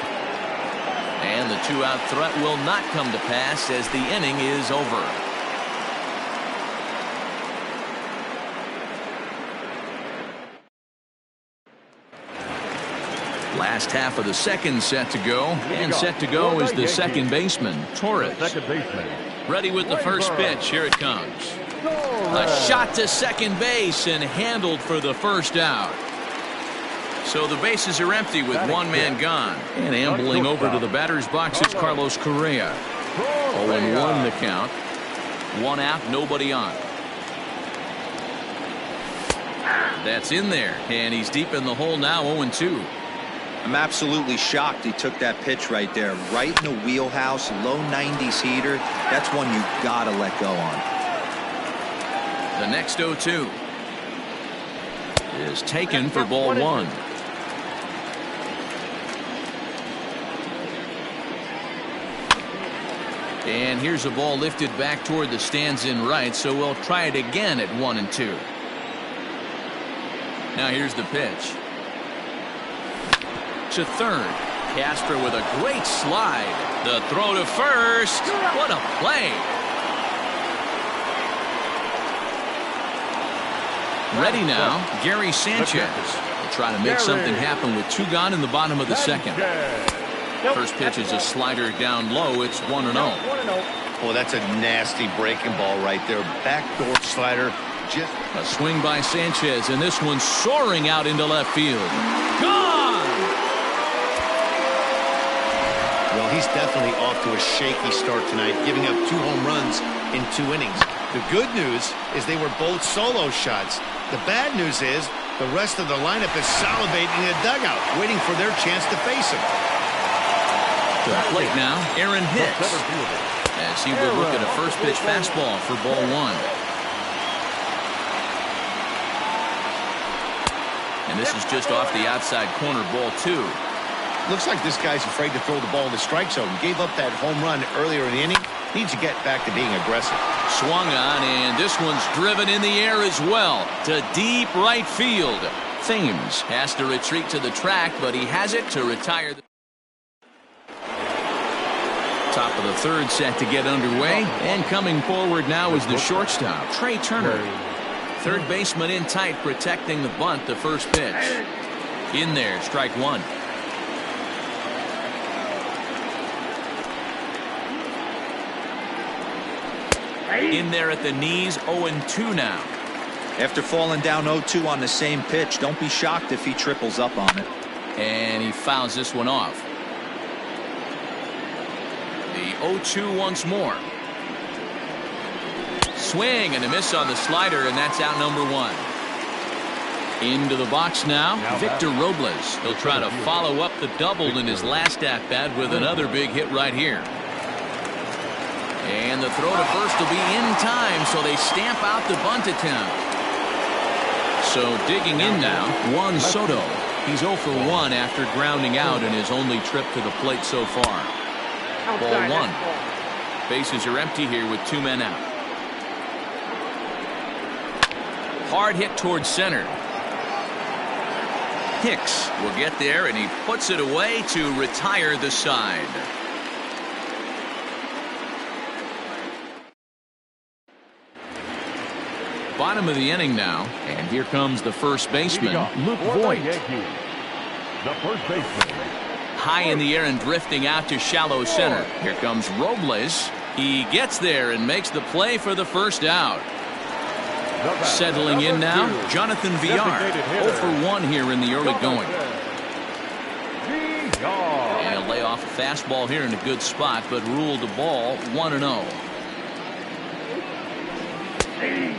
Speaker 1: And the 2-out threat will not come to pass as the inning is over. Last half of the second set to go, and set to go is the second baseman, Torres. Ready with the first pitch. Here it comes. A shot to second base and handled for the first out. So the bases are empty with 1 man gone. And ambling over to the batter's box is Carlos Correa. 0-1 the count. 1 out, nobody on. That's in there, and he's deep in the hole now, 0-2.
Speaker 4: I'm absolutely shocked he took that pitch right there. Right in the wheelhouse, low 90s heater. That's one you gotta let go on.
Speaker 1: The next 0-2 is taken for ball 1. And here's a ball lifted back toward the stands in right, so we'll try it again at 1-2. Now here's the pitch. To third. Castro with a great slide. The throw to first. What a play. Ready now, Gary Sanchez will try to make something happen with 2 gone in the bottom of the second. First pitch is a slider down low. It's 1-0.
Speaker 2: Oh, that's a nasty breaking ball right there. Backdoor slider. Just
Speaker 1: a swing by Sanchez, and this one's soaring out into left field. Gone!
Speaker 2: Well, he's definitely off to a shaky start tonight, giving up 2 home runs in 2 innings. The good news is they were both solo shots. The bad news is the rest of the lineup is salivating in the dugout, waiting for their chance to face him.
Speaker 1: To the plate now, Aaron Hicks, as he would look at a first pitch fastball for ball 1. And this is just off the outside corner, ball 2.
Speaker 2: Looks like this guy's afraid to throw the ball in the strike zone. Gave up that home run earlier in the inning. Needs to get back to being aggressive.
Speaker 1: Swung on, and this one's driven in the air as well to deep right field. Thames has to retreat to the track, but he has it to retire. Top of the third set to get underway, and coming forward now is the shortstop, Trey Turner. Third baseman in tight, protecting the bunt, the first pitch. In there, strike 1. In there at the knees, 0-2 now.
Speaker 4: After falling down 0-2 on the same pitch, don't be shocked if he triples up on it.
Speaker 1: And he fouls this one off. The 0-2 once more. Swing and a miss on the slider, and that's out number 1. Into the box now, Victor Robles. He'll try to follow up the double in his last at-bat with another big hit right here. And the throw to first will be in time, so they stamp out the bunt attempt. So digging in now, Juan Soto. He's 0 for 1 after grounding out in his only trip to the plate so far. Ball 1. Bases are empty here with 2 men out. Hard hit towards center. Hicks will get there, and he puts it away to retire the side. Bottom of the inning now, and here comes the first baseman, Luke Voigt.
Speaker 3: The first baseman.
Speaker 1: High in the air and drifting out to shallow center. Here comes Robles. He gets there and makes the play for the first out. Settling in now, Jonathan Villar. 0 for 1 here in the early going. And he'll lay off a fastball here in a good spot, but ruled the ball 1-0.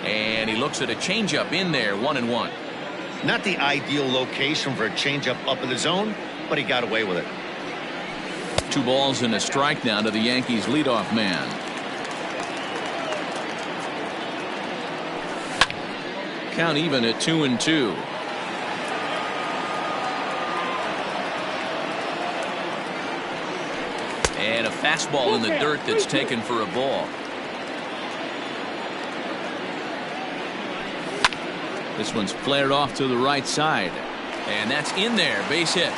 Speaker 1: And he looks at a changeup in there, 1-1.
Speaker 2: Not the ideal location for a changeup up in the zone, but he got away with it.
Speaker 1: 2 balls and a strike now to the Yankees leadoff man. Count even at 2-2. And a fastball in the dirt that's taken for a ball. This one's flared off to the right side. And that's in there. Base hit.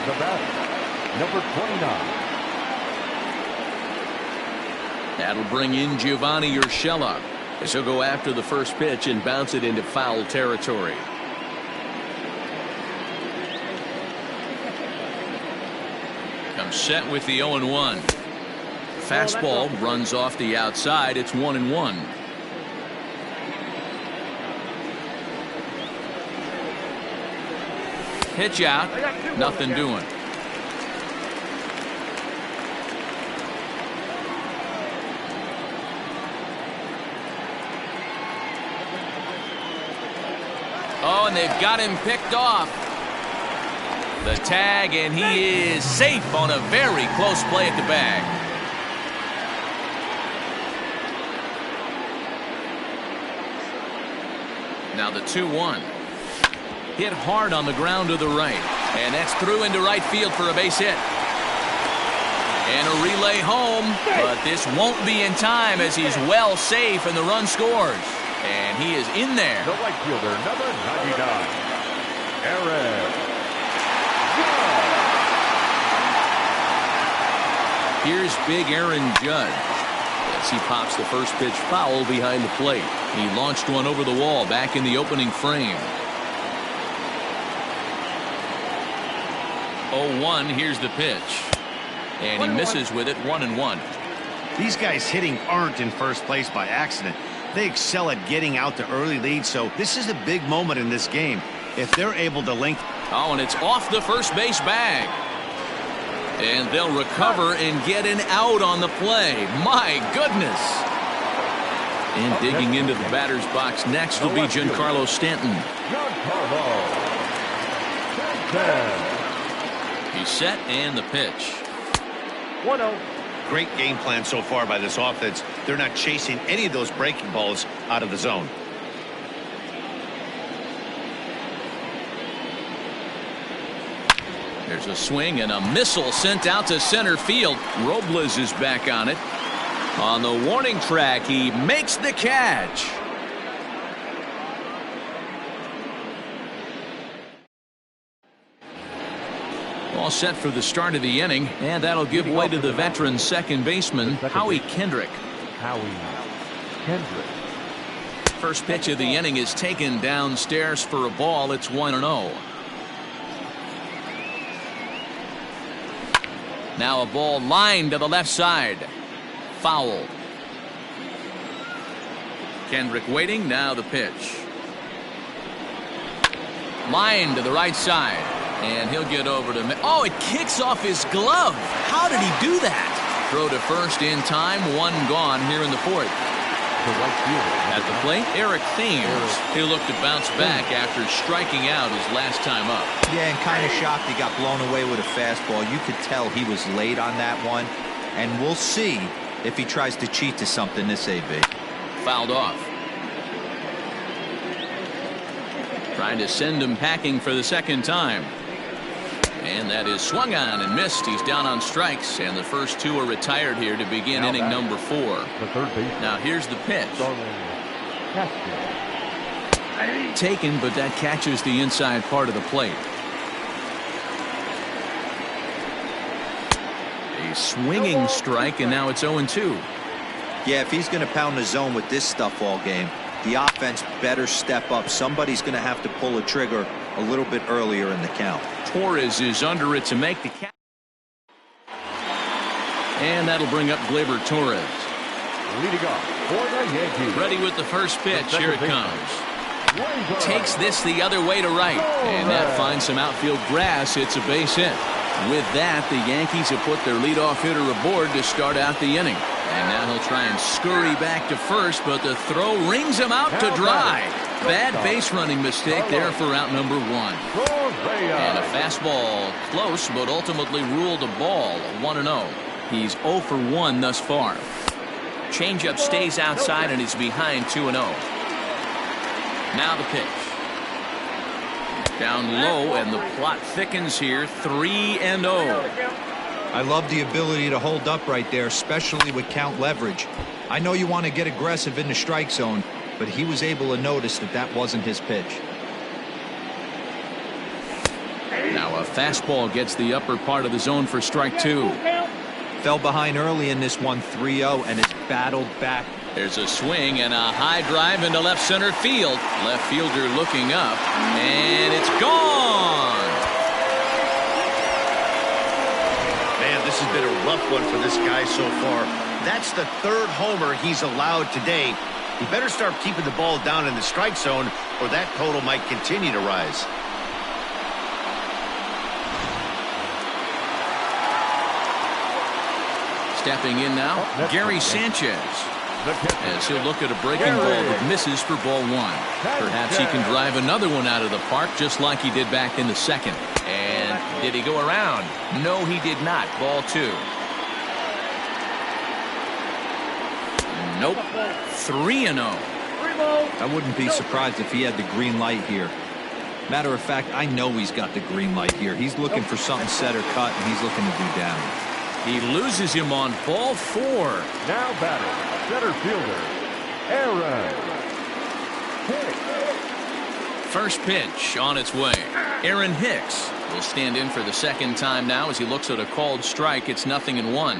Speaker 3: The batter, number 29.
Speaker 1: That'll bring in Giovanni Urshela, as he'll go after the first pitch and bounce it into foul territory. Comes set with the 0-1. Fastball runs off the outside. It's 1-1. Pitch out. Nothing doing. Oh, and they've got him picked off. The tag, and he is safe on a very close play at the bag. Now the 2-1. Hit hard on the ground to the right. And that's through into right field for a base hit. And a relay home. But this won't be in time as he's well safe and the run scores. And he is in there.
Speaker 3: The right fielder, number 99, Aaron.
Speaker 1: Here's big Aaron Judge as he pops the first pitch foul behind the plate. He launched one over the wall back in the opening frame. 0-1. Here's the pitch. And he misses with it, 1-1.
Speaker 2: These guys hitting aren't in first place by accident. They excel at getting out to early leads, so this is a big moment in this game. If they're able to link.
Speaker 1: Oh, and it's off the first base bag. And they'll recover and get an out on the play. My goodness. And digging into the batter's box next will be Giancarlo Stanton. He's set and the pitch.
Speaker 3: 1-0.
Speaker 2: Great game plan so far by this offense. They're not chasing any of those breaking balls out of the zone.
Speaker 1: There's a swing and a missile sent out to center field. Robles is back on it. On the warning track, he makes the catch. All set for the start of the inning, and that'll give way to the veteran second baseman, Howie Kendrick. First pitch of the inning is taken downstairs for a ball. It's 1-0. Now a ball lined to the left side. Foul. Kendrick waiting. Now the pitch. Line to the right side. And he'll get over to... Oh, it kicks off his glove. How did he do that? Throw to first in time. 1 gone here in the 4th. At the plate, Eric Thames. He'll look to bounce back after striking out his last time up.
Speaker 4: Yeah, and kind of shocked he got blown away with a fastball. You could tell he was late on that one. And we'll see if he tries to cheat to something this AB.
Speaker 1: Fouled off. Trying to send him packing for the second time. And that is swung on and missed. He's down on strikes, and the first 2 are retired here to begin inning number 4.
Speaker 3: The third base.
Speaker 1: Now here's the pitch. Taken, but that catches the inside part of the plate. A swinging strike, and now it's 0-2.
Speaker 4: Yeah, if he's going to pound the zone with this stuff all game, the offense better step up. Somebody's going to have to pull a trigger a little bit earlier in the count.
Speaker 1: Torres is under it to make the catch. And that'll bring up Gleyber Torres.
Speaker 3: Leading off for the Yankees.
Speaker 1: Ready with the first pitch. Here it comes. Takes this the other way to right. And that finds some outfield grass. It's a base hit. With that, the Yankees have put their leadoff hitter aboard to start out the inning. And now he'll try and scurry back to first, but the throw rings him out to dry. Bad base running mistake there for out number 1. And a fastball close, but ultimately ruled a ball, 1-0. He's 0 for 1 thus far. Changeup stays outside and he's behind 2-0. Now the pitch. Down low, and the plot thickens here, 3-0.
Speaker 4: I love the ability to hold up right there, especially with count leverage. I know you want to get aggressive in the strike zone, but he was able to notice that that wasn't his pitch.
Speaker 1: Now a fastball gets the upper part of the zone for strike 2.
Speaker 4: Fell behind early in this one, 3-0, and has battled back.
Speaker 1: There's a swing and a high drive into left center field. Left fielder looking up, and it's gone.
Speaker 2: Man, this has been a rough one for this guy so far. That's the 3rd homer he's allowed today. He better start keeping the ball down in the strike zone, or that total might continue to rise.
Speaker 1: Stepping in now, Gary Sanchez. As he'll look at a breaking ball that misses for ball 1. Perhaps he can drive another one out of the park just like he did back in the 2nd. And did he go around? No, he did not. Ball 2. Nope. 3-0.
Speaker 4: I wouldn't be surprised if he had the green light here. Matter of fact, I know he's got the green light here. He's looking for something set or cut, and he's looking to do damage.
Speaker 1: He loses him on ball 4.
Speaker 3: Now batting, center fielder, Aaron Hicks.
Speaker 1: First pitch on its way. Aaron Hicks will stand in for the 2nd time now as he looks at a called strike. It's 0-1.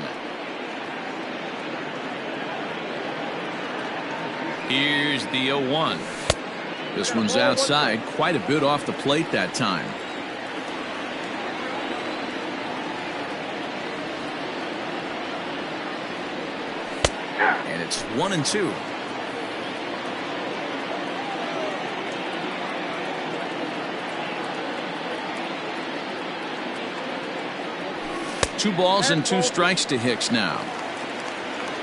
Speaker 1: Here's the 0-1. This one's outside, quite a bit off the plate that time. And it's 1-2. Two balls and 2 strikes to Hicks now.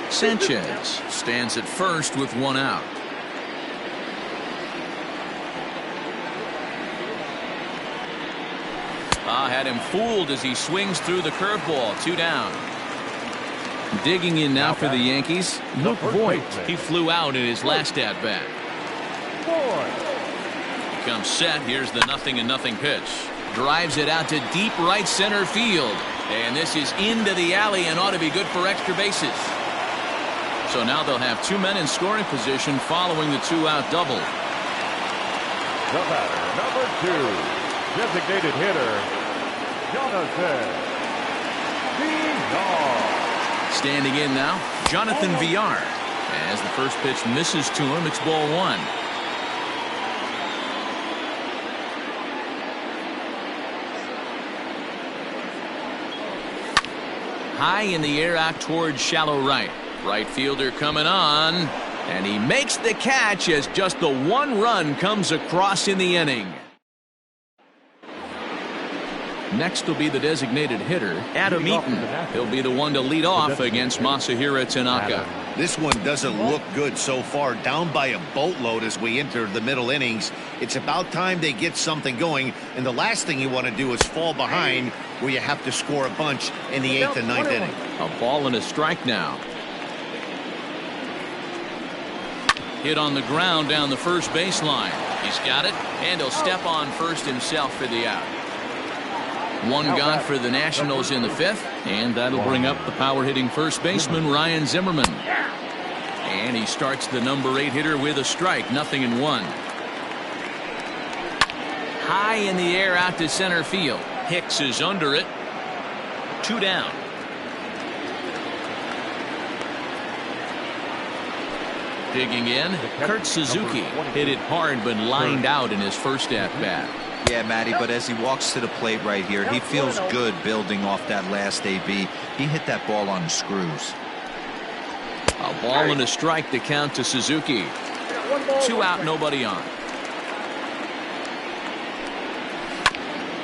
Speaker 1: Sanchez stands at first with 1 out. Had him fooled as he swings through the curveball. 2 down. Digging in now for the Yankees, Luke Voigt. He flew out in his last at-bat. He comes set. Here's the 0-0 pitch. Drives it out to deep right center field. And this is into the alley and ought to be good for extra bases. So now they'll have 2 men in scoring position following the 2-out double.
Speaker 3: The batter, number 2, designated hitter, Jonathan Villar.
Speaker 1: Standing in now, Jonathan Villar. As the first pitch misses to him, it's ball 1. High in the air out towards shallow right. Right fielder coming on, and he makes the catch as just the 1 run comes across in the inning. Next will be the designated hitter, Adam Eaton. He'll be the one to lead off against Masahiro Tanaka.
Speaker 2: This one doesn't look good so far. Down by a boatload as we enter the middle innings. It's about time they get something going, and the last thing you want to do is fall behind where you have to score a bunch in the 8th and 9th inning.
Speaker 1: A ball and a strike now. Hit on the ground down the first baseline. He's got it, and he'll step on first himself for the out. 1 gone for the Nationals in the 5th, and that'll bring up the power-hitting first baseman Ryan Zimmerman. And he starts the number 8 hitter with a strike. 0-1. High in the air out to center field. Hicks is under it. 2 down. Digging in, Kurt Suzuki hit it hard but lined out in his first at-bat.
Speaker 4: Yeah, Matty, but as he walks to the plate right here, he feels good building off that last AB. He hit that ball on the screws.
Speaker 1: A ball and a strike to count to Suzuki. 2 out, nobody on.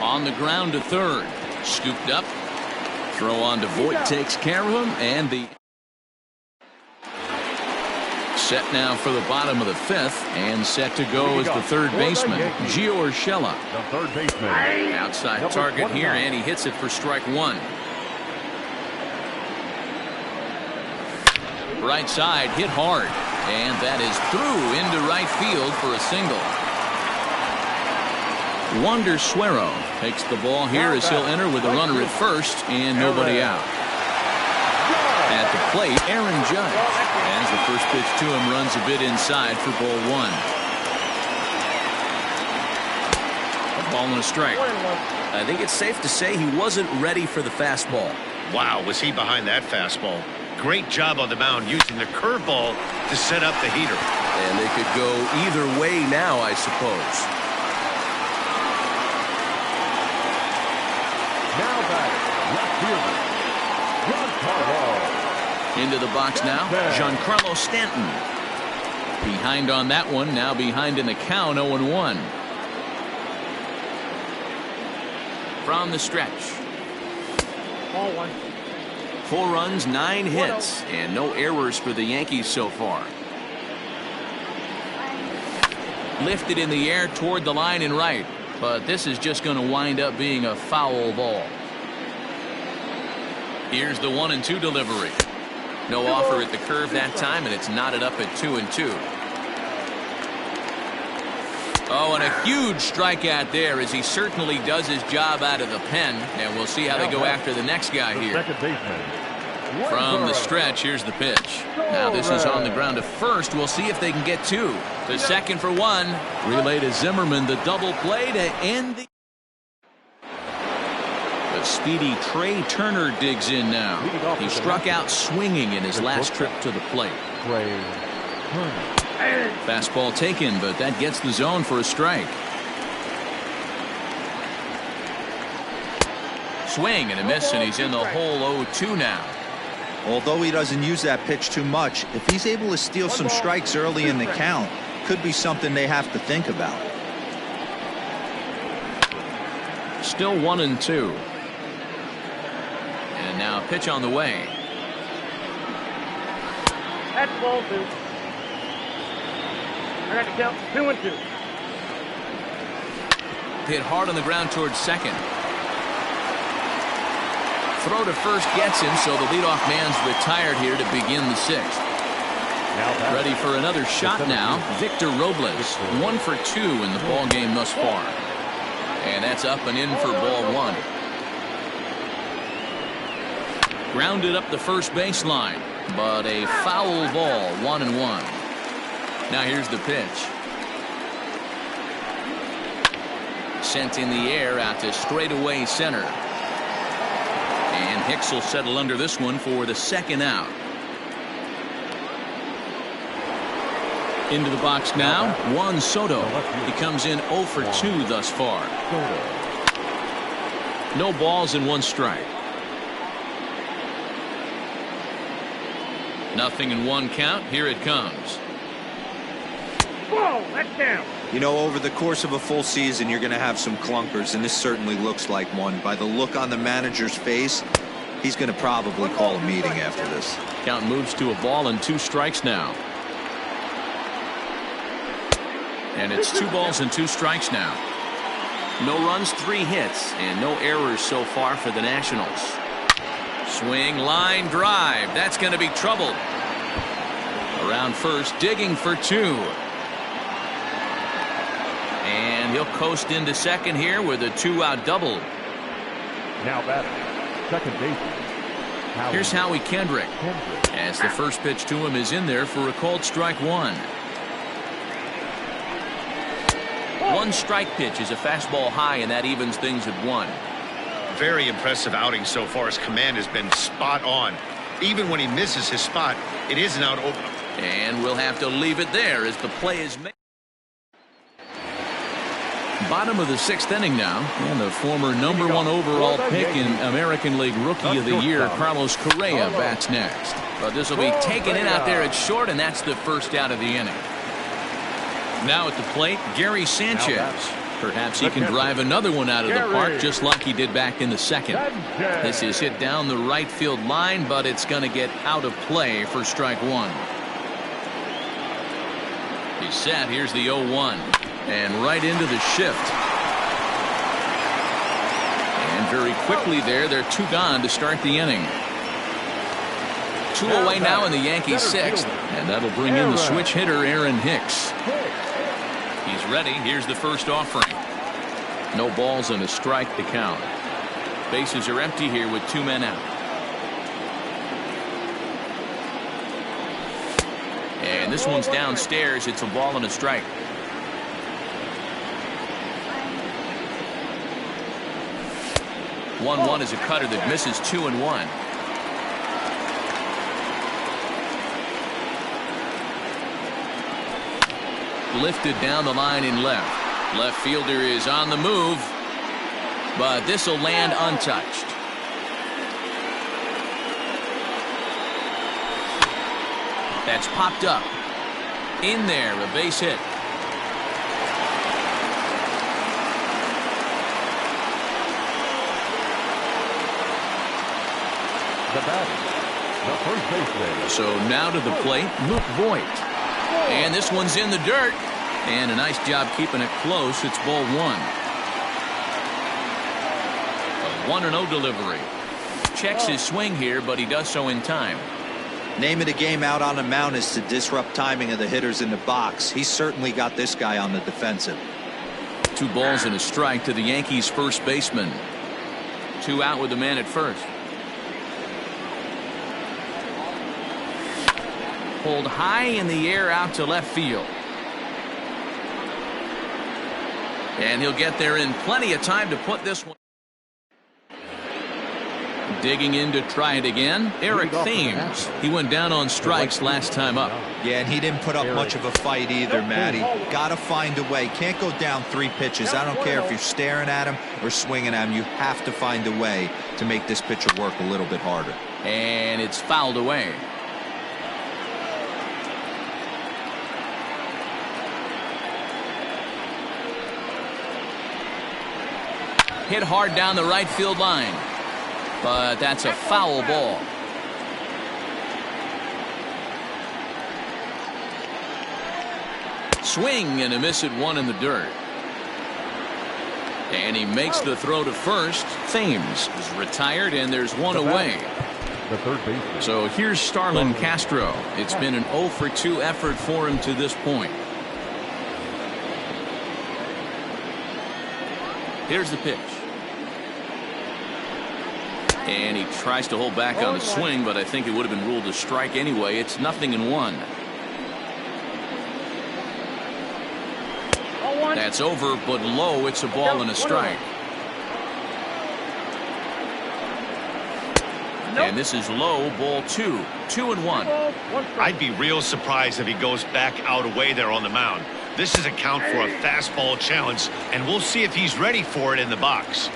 Speaker 1: On the ground to third. Scooped up. Throw on to Voit takes care of him, and the set now for the bottom of the 5th, and set to go is the third baseman, Gio Urshela.
Speaker 3: The third baseman.
Speaker 1: Outside target here, and he hits it for strike 1. Right side hit hard, and that is through into right field for a single. Wander Suero takes the ball here as he'll enter with a runner at first and nobody out. At the plate, Aaron Judge, as the first pitch to him runs a bit inside for ball 1. A ball and a strike.
Speaker 6: I think it's safe to say he wasn't ready for the fastball.
Speaker 5: Wow, was he behind that fastball? Great job on the mound using the curveball to set up the heater.
Speaker 6: And they could go either way now, I suppose.
Speaker 3: Now batting, left fielder, Giancarlo.
Speaker 1: Into the box now, Giancarlo Stanton. Behind on that one, now behind in the count, 0-1. From the stretch.
Speaker 7: Ball 1.
Speaker 1: 4 runs, 9 hits, and no errors for the Yankees so far. Lifted in the air toward the line and right, but this is just going to wind up being a foul ball. Here's the 1-2 delivery. No offer at the curve that time, and it's knotted up at 2-2. Oh, and a huge strikeout there as he certainly does his job out of the pen, and we'll see how they go after the next guy here.
Speaker 3: Second baseman.
Speaker 1: From the stretch, here's the pitch. Now this is on the ground to first. We'll see if they can get 2. The second for 1. Relay to Zimmerman, the double play to end the... The speedy Trey Turner digs in now. He struck out swinging in his last trip to the plate. Fastball taken, but that gets the zone for a strike. Swing and a miss, and he's in the hole 0-2 now.
Speaker 4: Although he doesn't use that pitch too much, if he's able to steal some strikes early in the count, could be something they have to think about.
Speaker 1: Still 1-2. And now a pitch on the way.
Speaker 7: That's ball 2. I got to count 2-2.
Speaker 1: Hit hard on the ground towards second. Throw to first gets him, so the leadoff man's retired here to begin the 6th. Ready for another shot now. Victor Robles, 1 for 2 in the ball game thus far. And that's up and in for ball 1. Grounded up the first baseline, but a foul ball, 1-1. Now here's the pitch. Sent in the air out to straightaway center. And Hicks will settle under this one for the second out. Into the box now, Juan Soto. He comes in 0 for 2 thus far. No balls and 1 strike. 0-1 count. Here it comes.
Speaker 7: Whoa, that's down.
Speaker 4: You know, over the course of a full season, you're going to have some clunkers, and this certainly looks like one. By the look on the manager's face, he's going to probably call a meeting after this.
Speaker 1: Count moves to a ball and 2 strikes now. And it's 2 balls and 2 strikes now. No runs, 3 hits, and no errors so far for the Nationals. Swing, line, drive. That's going to be trouble. Around first, digging for 2. And he'll coast into second here with a 2-out double.
Speaker 3: Now batting, second baseman,
Speaker 1: Here's Howie Kendrick, as the first pitch to him is in there for a called strike one. One strike pitch is a fastball high, and that evens things at one.
Speaker 5: Very impressive outing so far. His command has been spot on. Even when he misses his spot, it isn't out over.
Speaker 1: And we'll have to leave it there as the play is made. Bottom of the sixth inning now, and the former #1 overall pick in American League Rookie of the Year, Carlos Correa, bats next. But this will be taken in out there at short, and that's the first out of the inning. Now at the plate, Gary Sanchez. Perhaps he can drive another one out of the park just like he did back in the second. This is hit down the right field line, but it's going to get out of play for strike one. He's set. Here's the 0-1. And right into the shift. And very quickly they're two gone to start the inning. 2 away now in the Yankees sixth. And that'll bring in the switch hitter, Aaron Hicks. He's ready. Here's the first offering. No balls and a strike to count. Bases are empty here with 2 men out. And this one's downstairs. It's a ball and a strike. 1-1 is a cutter that misses 2-1. Lifted down the line in left. Left fielder is on the move, but this will land untouched. That's popped up. In there, a base hit.
Speaker 3: The batter, the first baseman.
Speaker 1: So now to the plate, Luke Voigt. And this one's in the dirt. And a nice job keeping it close. It's ball one. A 1-0 delivery. Checks his swing here, but he does so in time.
Speaker 4: Name of the game out on the mound is to disrupt timing of the hitters in the box. He's certainly got this guy on the defensive.
Speaker 1: 2 balls and a strike to the Yankees first baseman. 2 out with the man at first. Pulled high in the air out to left field. And he'll get there in plenty of time to put this one. Digging in to try it again, Eric Thames. He went down on strikes last time up.
Speaker 4: Yeah, and he didn't put up much of a fight either, Matty. Got to find a way. Can't go down 3 pitches. I don't care if you're staring at him or swinging at him. You have to find a way to make this pitcher work a little bit harder.
Speaker 1: And it's fouled away. Hit hard down the right field line. But that's a foul ball. Swing and a miss at 1 in the dirt. And he makes the throw to first. Thames is retired, and there's 1 away.
Speaker 3: The third baseman.
Speaker 1: So here's Starlin Castro. It's been an 0 for 2 effort for him to this point. Here's the pitch. And he tries to hold back on the swing, but I think it would have been ruled a strike anyway. It's 0-1. That's over, but low. It's a ball and a strike. And this is low, ball 2. 2-1.
Speaker 5: I'd be real surprised if he goes back out away there on the mound. This is a count for a fastball challenge, and we'll see if he's ready for it in the box.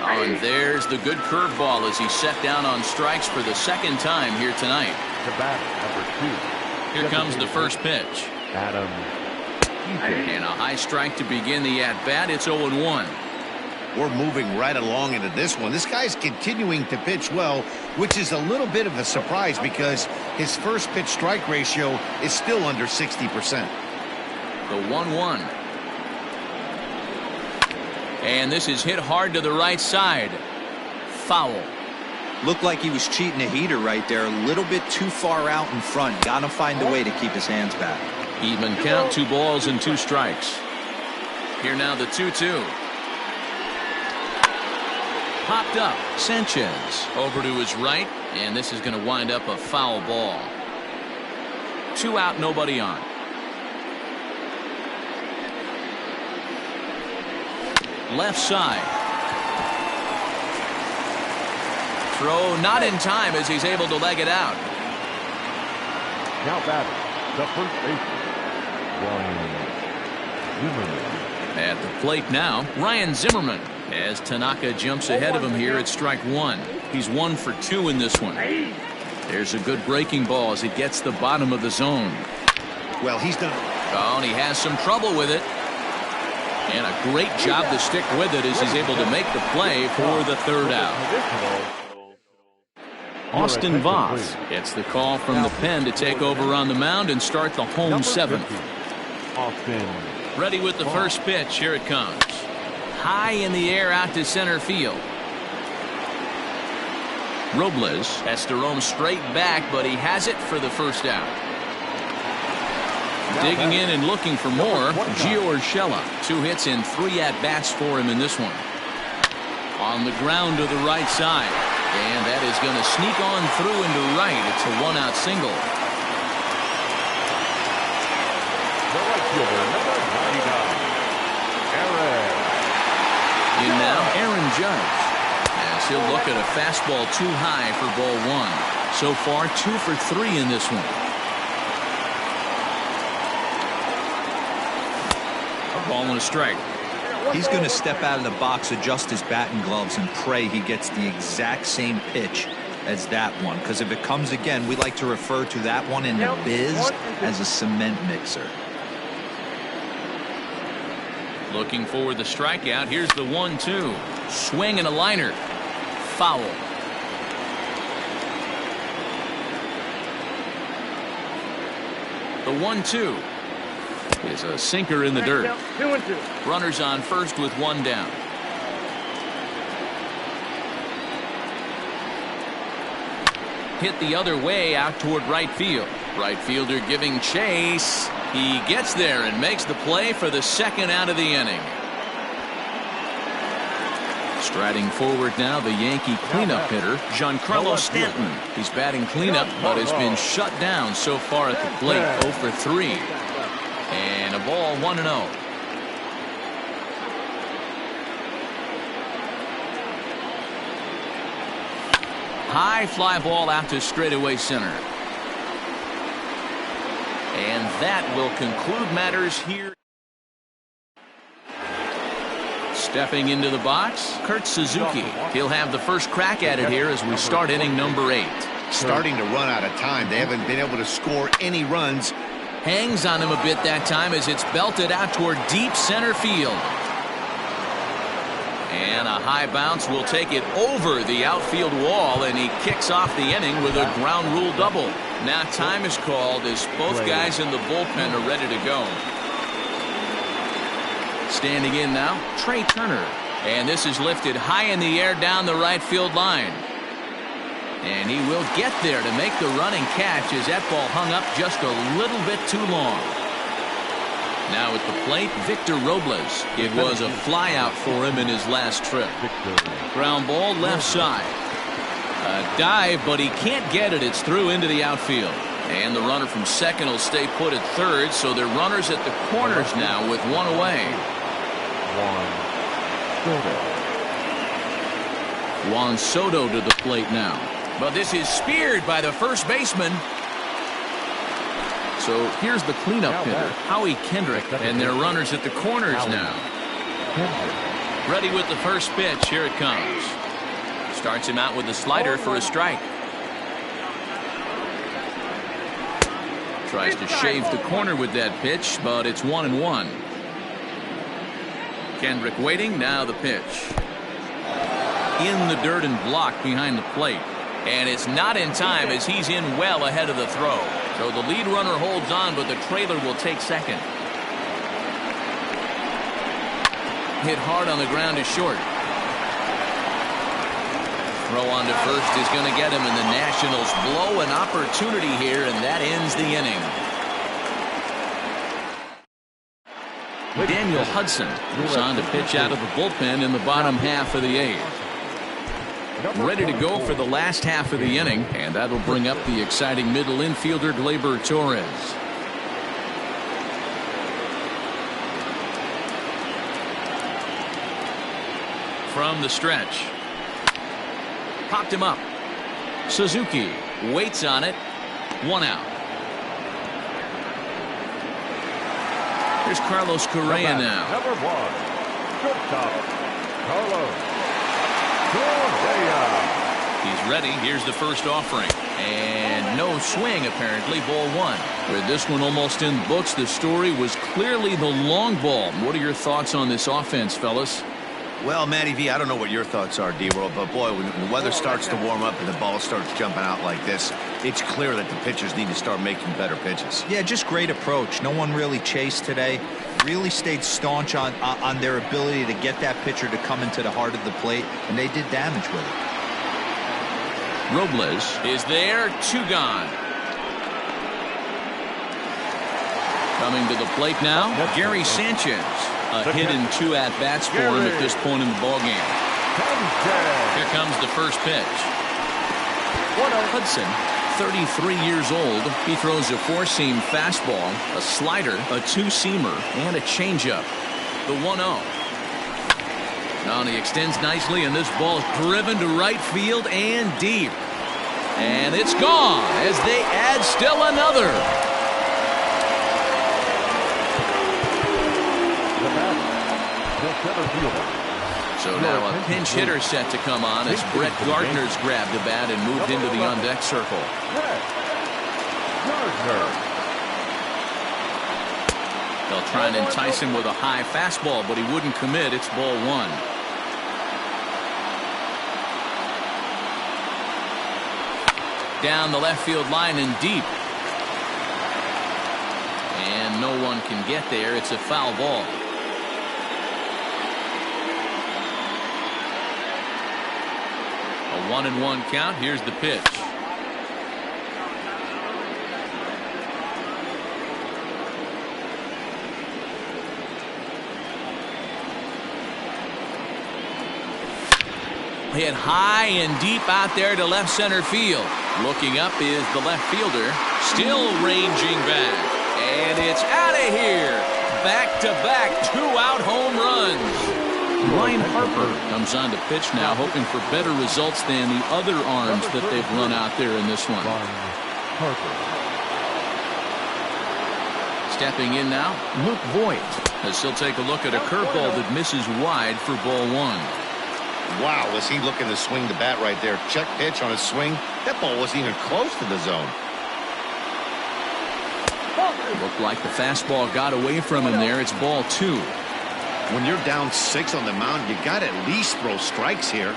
Speaker 1: Oh, and there's the good curveball as he's set down on strikes for the second time here tonight.
Speaker 3: The batter, number 2.
Speaker 1: Here comes the first pitch.
Speaker 3: Adam.
Speaker 1: And a high strike to begin the at-bat. It's 0-1.
Speaker 2: We're moving right along into this one. This guy's continuing to pitch well, which is a little bit of a surprise because his first pitch strike ratio is still under 60%.
Speaker 1: The 1-1. And this is hit hard to the right side. Foul.
Speaker 4: Looked like he was cheating a heater right there. A little bit too far out in front. Got to find a way to keep his hands back.
Speaker 1: Even count, 2 balls and 2 strikes. Here now the 2-2. Popped up. Sanchez over to his right, and this is going to wind up a foul ball. 2 out, nobody on. Left side. Throw not in time as he's able to leg it out.
Speaker 3: Now batting, the first baseman, Ryan Zimmerman.
Speaker 1: At the plate now, Ryan Zimmerman. As Tanaka jumps ahead of him here at strike 1. He's 1 for 2 in this one. There's a good breaking ball as he gets the bottom of the zone.
Speaker 2: Well, he's done.
Speaker 1: Oh, and he has some trouble with it. And a great job to stick with it as he's able to make the play for the 3rd out. Austin Voth gets the call from the pen to take over on the mound and start the home 7th. Ready with the first pitch. Here it comes. High in the air out to center field. Robles has to roam straight back, but he has it for the 1st out. Digging in and looking for more, Gio Urshela. 2 hits and 3 at-bats for him in this one. On the ground to the right side. And that is going to sneak on through into right. It's a 1-out single.
Speaker 3: The right fielder, number 99,
Speaker 1: In now, Aaron Judge. As he'll look at a fastball too high for ball 1. So far, 2 for 3 in this one. A ball and a strike.
Speaker 4: He's going to step out of the box, adjust his batting gloves, and pray he gets the exact same pitch as that one. Because if it comes again, we like to refer to that one in the biz as a cement mixer.
Speaker 1: Looking for the strikeout. Here's the 1-2. Swing and a liner. Foul. The 1-2 is a sinker in the dirt.
Speaker 7: 2-2.
Speaker 1: Runners on first with 1 down. Hit the other way out toward right field. Right fielder giving chase. He gets there and makes the play for the 2nd out of the inning. Striding forward now, the Yankee cleanup hitter, Giancarlo Stanton. He's batting cleanup, but has been shut down so far at the plate, 0 for 3. And a ball, 1-0. High fly ball out to straightaway center. And that will conclude matters here. Stepping into the box, Kurt Suzuki. He'll have the first crack at it here as we start inning number 8.
Speaker 2: Starting to run out of time. They haven't been able to score any runs.
Speaker 1: Hangs on him a bit that time as it's belted out toward deep center field. And a high bounce will take it over the outfield wall, and he kicks off the inning with a ground rule double. Now time is called as both guys in the bullpen are ready to go. Standing in now, Trey Turner. And this is lifted high in the air down the right field line. And he will get there to make the running catch as that ball hung up just a little bit too long. Now at the plate, Victor Robles. It was a fly out for him in his last trip. Ground ball left side. A dive, but he can't get it. It's through into the outfield. And the runner from second will stay put at third, so they're runners at the corners now with 1 away. Juan Soto to the plate now. But this is speared by the first baseman. So here's the cleanup hitter, Howie Kendrick, and their runners at the corners now. Ready with the first pitch. Here it comes. Starts him out with a slider for a strike. Tries to shave the corner with that pitch, but it's 1-1. Kendrick waiting. Now the pitch. In the dirt and blocked behind the plate. And it's not in time as he's in well ahead of the throw. So the lead runner holds on, but the trailer will take second. Hit hard on the ground to short. Throw on to first is going to get him, and the Nationals blow an opportunity here, and that ends the inning. Daniel Hudson moves on to pitch out of the bullpen in the bottom half of the 8th. ready to go for the last half of the inning, and that'll bring up the exciting middle infielder Gleyber Torres. From the stretch, popped him up. Suzuki waits on it. 1 out. Here's Carlos Correa now.
Speaker 3: Number 1, shortstop, Carlos Correa.
Speaker 1: He's ready. Here's the first offering. And no swing, apparently. Ball 1. With this one almost in the books, the story was clearly the long ball. What are your thoughts on this offense, fellas?
Speaker 2: Well, Matty V, I don't know what your thoughts are, D-Roll, but boy, when the weather starts to warm up and the ball starts jumping out like this, it's clear that the pitchers need to start making better pitches.
Speaker 4: Yeah, just great approach. No one really chased today. Really stayed staunch on their ability to get that pitcher to come into the heart of the plate, and they did damage with it.
Speaker 1: Robles is there. 2 gone. Coming to the plate now, Gary Sanchez. A hit and 2 at-bats for him at this point in the ballgame. Here comes the first pitch. Hudson, 33 years old. He throws a 4-seam fastball, a slider, a 2-seamer, and a changeup. The 1-0. Now he extends nicely, and this ball is driven to right field and deep. And it's gone as they add still another. So now a pinch hitter set to come on as Brett Gardner's grabbed a bat and moved into the on-deck circle. They'll try and entice him with a high fastball, but he wouldn't commit. It's ball 1. Down the left field line and deep. And no one can get there. It's a foul ball. A 1-1 count. Here's the pitch. Hit high and deep out there to left center field. Looking up is the left fielder. Still ranging back. And it's out of here. Back-to-back 2-out home runs. Ryan Harper comes on to pitch now, hoping for better results than the other arms that they've run out there in this one. Stepping in now, Luke Voigt, as he'll take a look at a curveball that misses wide for ball 1.
Speaker 2: Wow, was he looking to swing the bat right there. Check pitch on his swing. That ball wasn't even close to the zone.
Speaker 1: Looked like the fastball got away from him there. It's ball 2.
Speaker 2: When you're down 6 on the mound, you got to at least throw strikes here.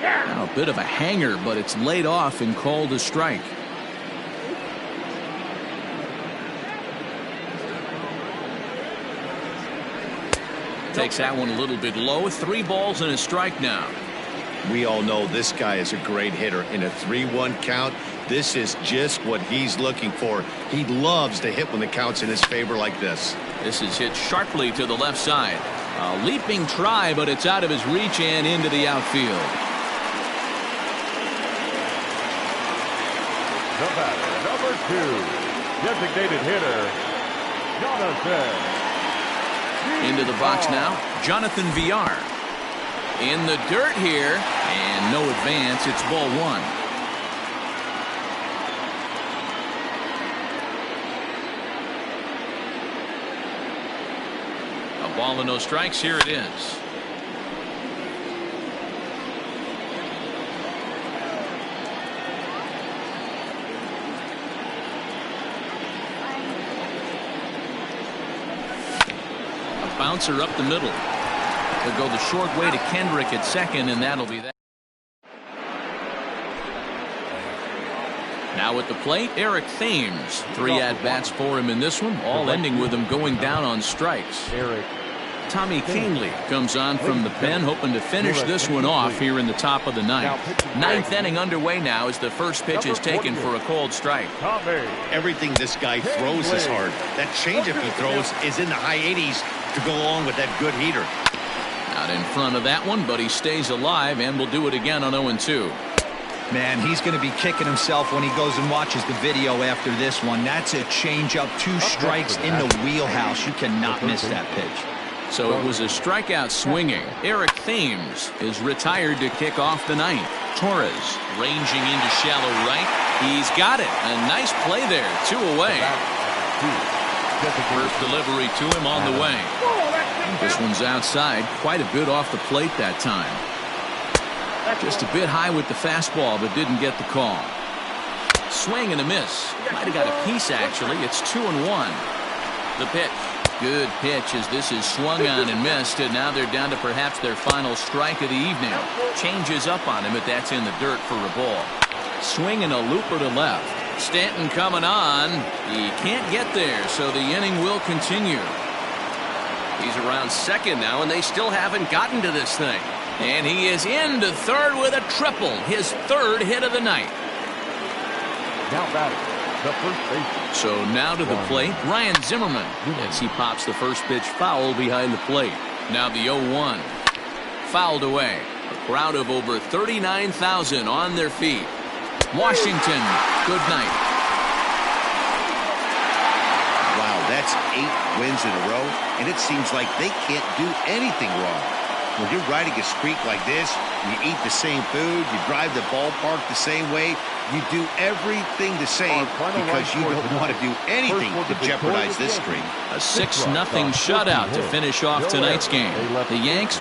Speaker 1: Now a bit of a hanger, but it's laid off and called a strike. Takes that one a little bit low. 3 balls and a strike now.
Speaker 2: We all know this guy is a great hitter. In a 3-1 count, this is just what he's looking for. He loves to hit when the count's in his favor like this.
Speaker 1: This is hit sharply to the left side. A leaping try, but it's out of his reach and into the outfield.
Speaker 3: The batter, number 2, designated hitter, Jonathan.
Speaker 1: Into the box now, Jonathan Villar. In the dirt here, and no advance. It's ball 1. A ball and no strikes. Here it is. A bouncer up the middle. They'll go the short way to Kendrick at second, and that'll be that. Now at the plate, Eric Thames. 3 at-bats for him in this one, all ending with him going down on strikes. Tommy Kingley comes on from the pen, hoping to finish this one off here in the top of the 9th. 9th inning underway now as the first pitch is taken for a called strike.
Speaker 2: Everything this guy throws is hard. That changeup he throws is in the high 80s to go along with that good heater.
Speaker 1: Out in front of that one, but he stays alive and will do it again on 0-2.
Speaker 4: Man, he's going to be kicking himself when he goes and watches the video after this one. That's a changeup, 2 strikes in the wheelhouse. You cannot miss that pitch.
Speaker 1: So it was a strikeout swinging. Eric Thames is retired to kick off the ninth. Torres ranging into shallow right. He's got it. A nice play there. 2 away. First delivery to him on the way. This one's outside. Quite a bit off the plate that time. Just a bit high with the fastball, but didn't get the call. Swing and a miss. Might have got a piece, actually. It's 2-1. The pitch. Good pitch as this is swung on and missed, and now they're down to perhaps their final strike of the evening. Changes up on him, but that's in the dirt for a ball. Swing and a looper to left. Stanton coming on. He can't get there, so the inning will continue.
Speaker 6: He's around second now, and they still haven't gotten to this thing.
Speaker 1: And he is into third with a triple, his 3rd hit of the night.
Speaker 3: Now batting, the first baseman.
Speaker 1: So now to the plate, Ryan Zimmerman, as he pops the first pitch foul behind the plate. Now the 0-1. Fouled away. A crowd of over 39,000 on their feet. Washington, good night.
Speaker 2: Wow, that's 8 wins in a row, and it seems like they can't do anything wrong. When you're riding a streak like this, you eat the same food, you drive the ballpark the same way, you do everything the same because you don't want to do anything to jeopardize this streak.
Speaker 1: A 6-0 shutout to finish off tonight's game. The Yanks